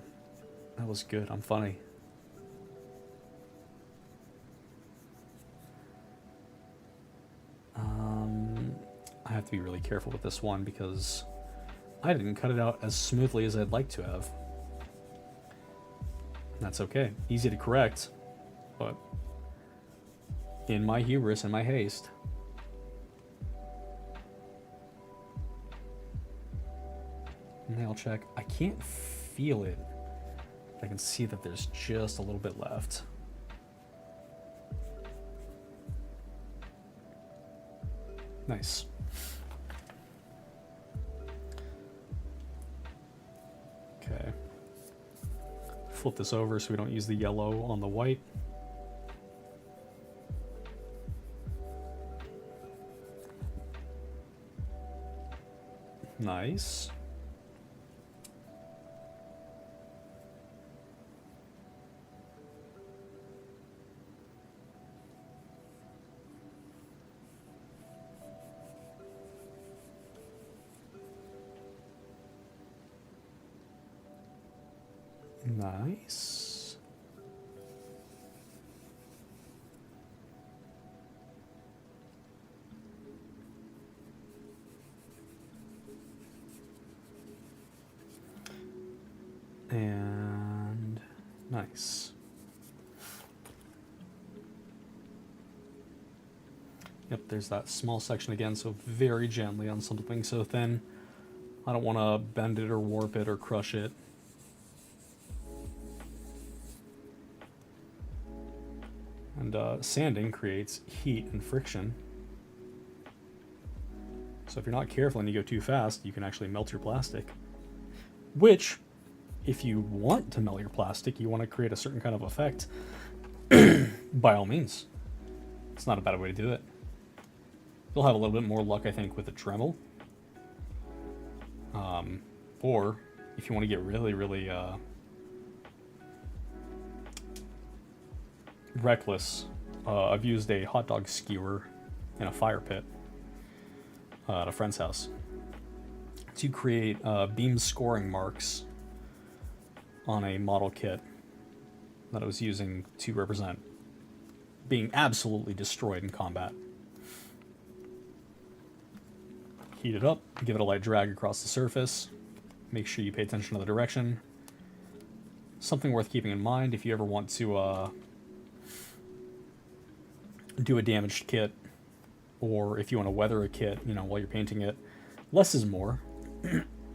that was good. I'm funny. I have to be really careful with this one because I didn't cut it out as smoothly as I'd like to have. That's okay. Easy to correct, but in my hubris and my haste, nail check. I can't feel it. I can see that there's just a little bit left. Nice. Okay. Flip this over so we don't use the yellow on the white. Nice. Nice. And nice. Yep, there's that small section again, so very gently on something so thin. I don't want to bend it or warp it or crush it. And sanding creates heat and friction. So if you're not careful and you go too fast, you can actually melt your plastic. Which, if you want to melt your plastic, you want to create a certain kind of effect, by all means. It's not a bad way to do it. You'll have a little bit more luck, I think, with the Dremel. Or, if you want to get really, really reckless, I've used a hot dog skewer in a fire pit at a friend's house to create beam scoring marks on a model kit that I was using to represent being absolutely destroyed in combat. Heat it up, give it a light drag across the surface, make sure you pay attention to the direction. Something worth keeping in mind if you ever want to do a damaged kit, or if you want to weather a kit, while you're painting it, less is more.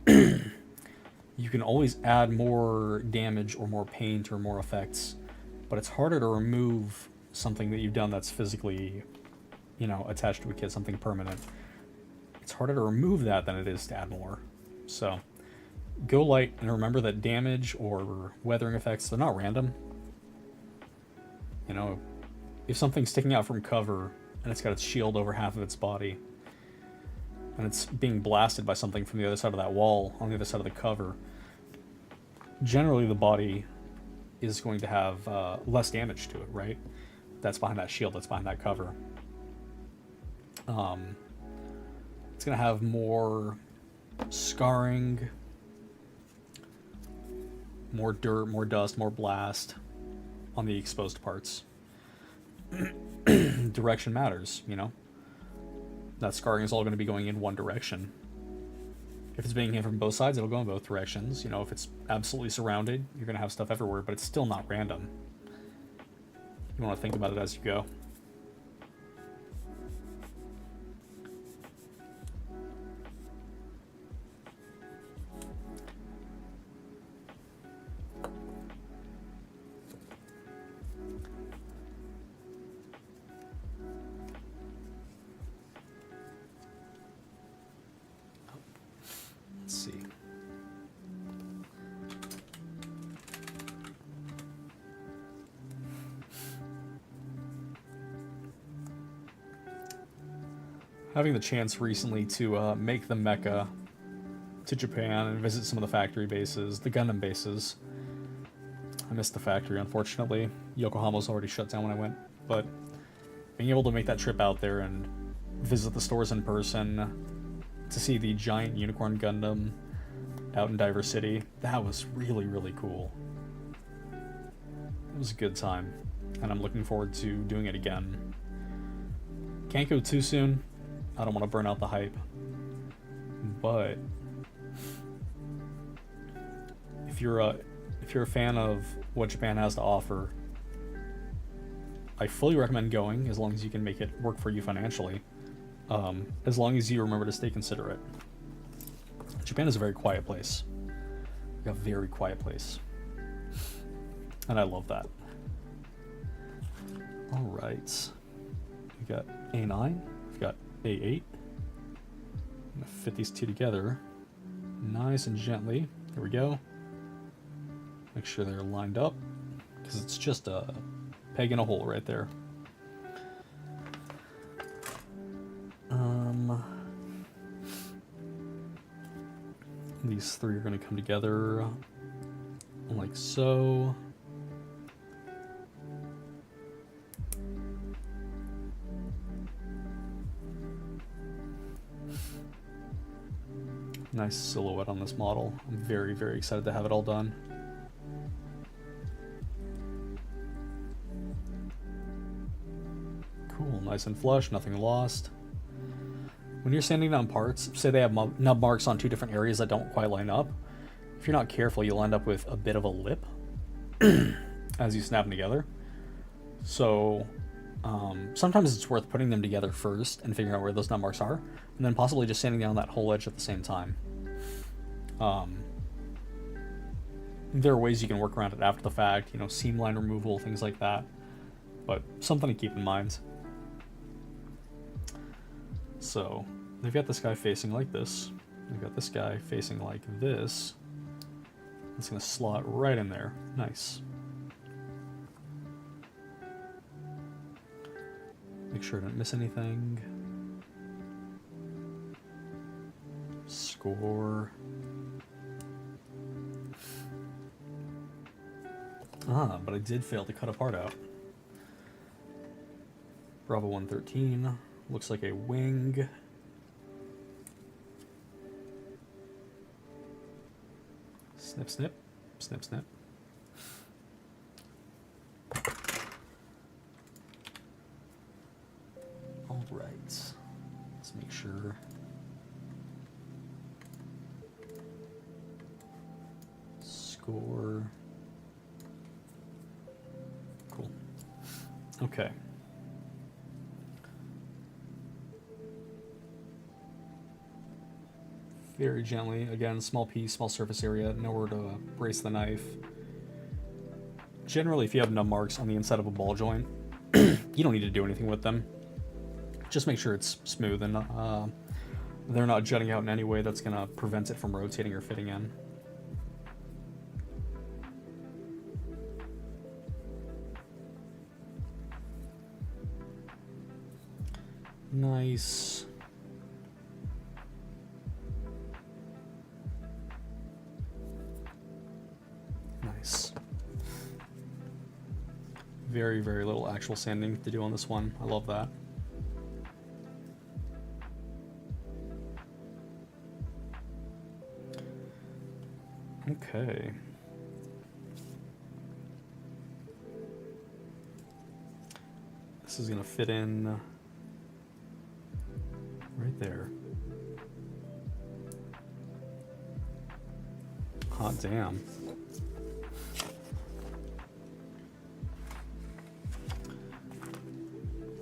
You can always add more damage or more paint or more effects, but it's harder to remove something that you've done that's physically, attached to a kit, something permanent. It's harder to remove that than it is to add more. So go light and remember that damage or weathering effects, they're not random. If something's sticking out from cover and it's got its shield over half of its body and it's being blasted by something from the other side of that wall on the other side of the cover, generally the body is going to have less damage to it, right? That's behind that shield, that's behind that cover. It's going to have more scarring, more dirt, more dust, more blast on the exposed parts. Direction matters, That scarring is all going to be going in one direction. If it's being hit from both sides, it'll go in both directions. If it's absolutely surrounded, you're going to have stuff everywhere, but it's still not random. You want to think about it as you go. Let's see. having the chance recently to make the Mecca to Japan and visit some of the factory bases, the Gundam bases. I missed the factory, unfortunately. Yokohama's already shut down when I went, but being able to make that trip out there and visit the stores in person, to see the giant unicorn Gundam out in Diver City, that was really, really cool. It was a good time, and I'm looking forward to doing it again. Can't go too soon. I don't want to burn out the hype, but if you're a fan of what Japan has to offer, I fully recommend going, as long as you can make it work for you financially. As long as you remember to stay considerate. Japan is a very quiet place. A very quiet place. And I love that. Alright. We got A9. We've got A8. I'm going to fit these two together nice and gently. There we go. Make sure they're lined up, because it's just a peg in a hole right there. These three are going to come together like so. Nice silhouette on this model. I'm very, very excited to have it all done. Cool, nice and flush, nothing lost. When you're sanding down parts, say they have nub marks on two different areas that don't quite line up, if you're not careful, you'll end up with a bit of a lip as you snap them together. So sometimes it's worth putting them together first and figuring out where those nub marks are, and then possibly just sanding down that whole edge at the same time. There are ways you can work around it after the fact, you know, seam line removal, things like that, but something to keep in mind. So they've got this guy facing like this. They've got this guy facing like this. It's going to slot right in there. Nice. Make sure I don't miss anything. Score. Ah, but I did fail to cut a part out. Bravo 113. Looks like a wing. Snip, snip. Snip, snip. All right. Let's make sure. Score. Cool. Okay. Very gently, again, small piece, small surface area, nowhere to brace the knife. Generally, if you have nub marks on the inside of a ball joint, you don't need to do anything with them. Just make sure it's smooth and they're not jutting out in any way that's going to prevent it from rotating or fitting in. Nice. Nice. Very, very little actual sanding to do on this one. I love that. Okay. This is gonna fit in right there. Hot damn.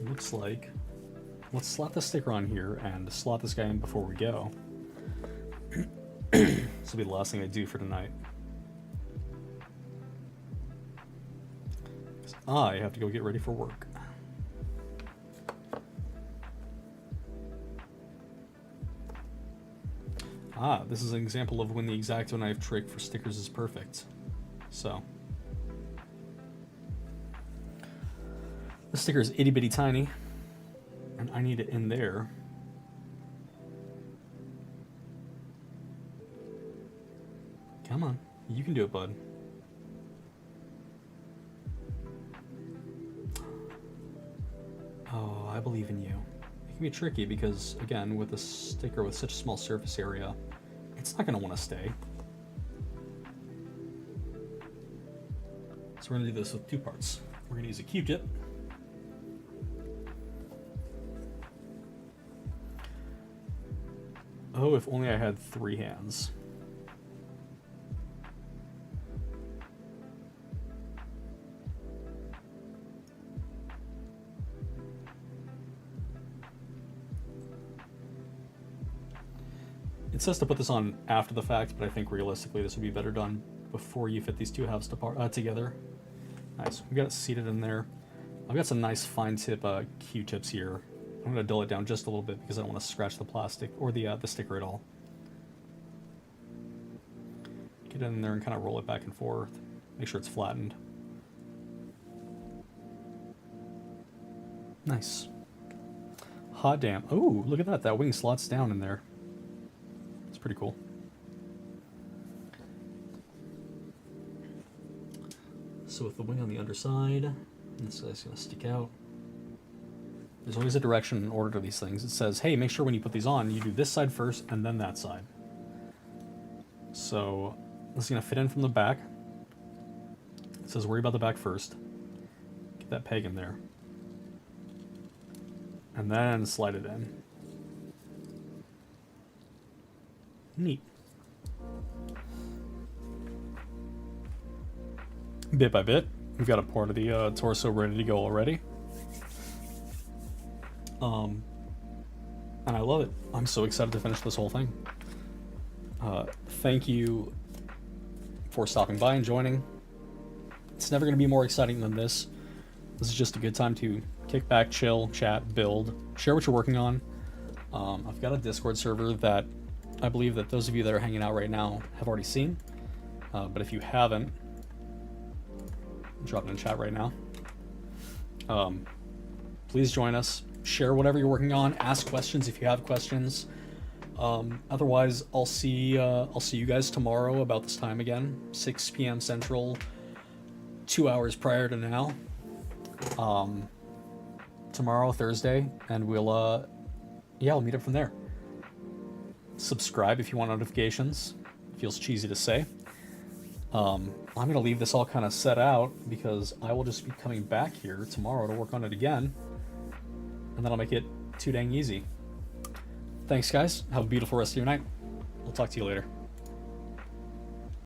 Looks like, let's slap the sticker on here and slot this guy in before we go. This will be the last thing I do for tonight. I have to go get ready for work. Ah, this is an example of when the X-Acto knife trick for stickers is perfect. So, the sticker is itty bitty tiny, and I need it in there Come on. You can do it, bud. Oh, I believe in you. It can be tricky because, again, with a sticker with such a small surface area, it's not going to want to stay. So we're going to do this with two parts. We're going to use a Q-tip. Oh, if only I had 3 hands. It says to put this on after the fact, but I think realistically this would be better done before you fit these two halves together. Nice. We got it seated in there. I've got some nice fine tip Q-tips here. I'm going to dull it down just a little bit because I don't want to scratch the plastic or the sticker at all. Get in there and kind of roll it back and forth. Make sure it's flattened. Nice. Hot damn. Oh, look at that. That wing slots down in there. It's pretty cool. So with the wing on the underside, this guy's going to stick out. There's always a direction and order to these things. It says, hey, make sure when you put these on, you do this side first and then that side. So this is going to fit in from the back. It says worry about the back first. Get that peg in there. And then slide it in. Neat. Bit by bit, we've got a part of the torso ready to go already. And I love it. I'm so excited to finish this whole thing. Thank you for stopping by and joining. It's never going to be more exciting than this. This is just a good time to kick back, chill, chat, build, share what you're working on. I've got a Discord server that I believe that those of you that are hanging out right now have already seen. But if you haven't, drop it in chat right now. Please join us. Share whatever you're working on. Ask questions if you have questions. Otherwise, I'll see you guys tomorrow about this time again, 6 p.m. Central, 2 hours prior to now. Tomorrow, Thursday, and we'll meet up from there. Subscribe if you want notifications. It feels cheesy to say. I'm going to leave this all kind of set out because I will just be coming back here tomorrow to work on it again. And then I'll make it too dang easy. Thanks, guys. Have a beautiful rest of your night. I'll talk to you later.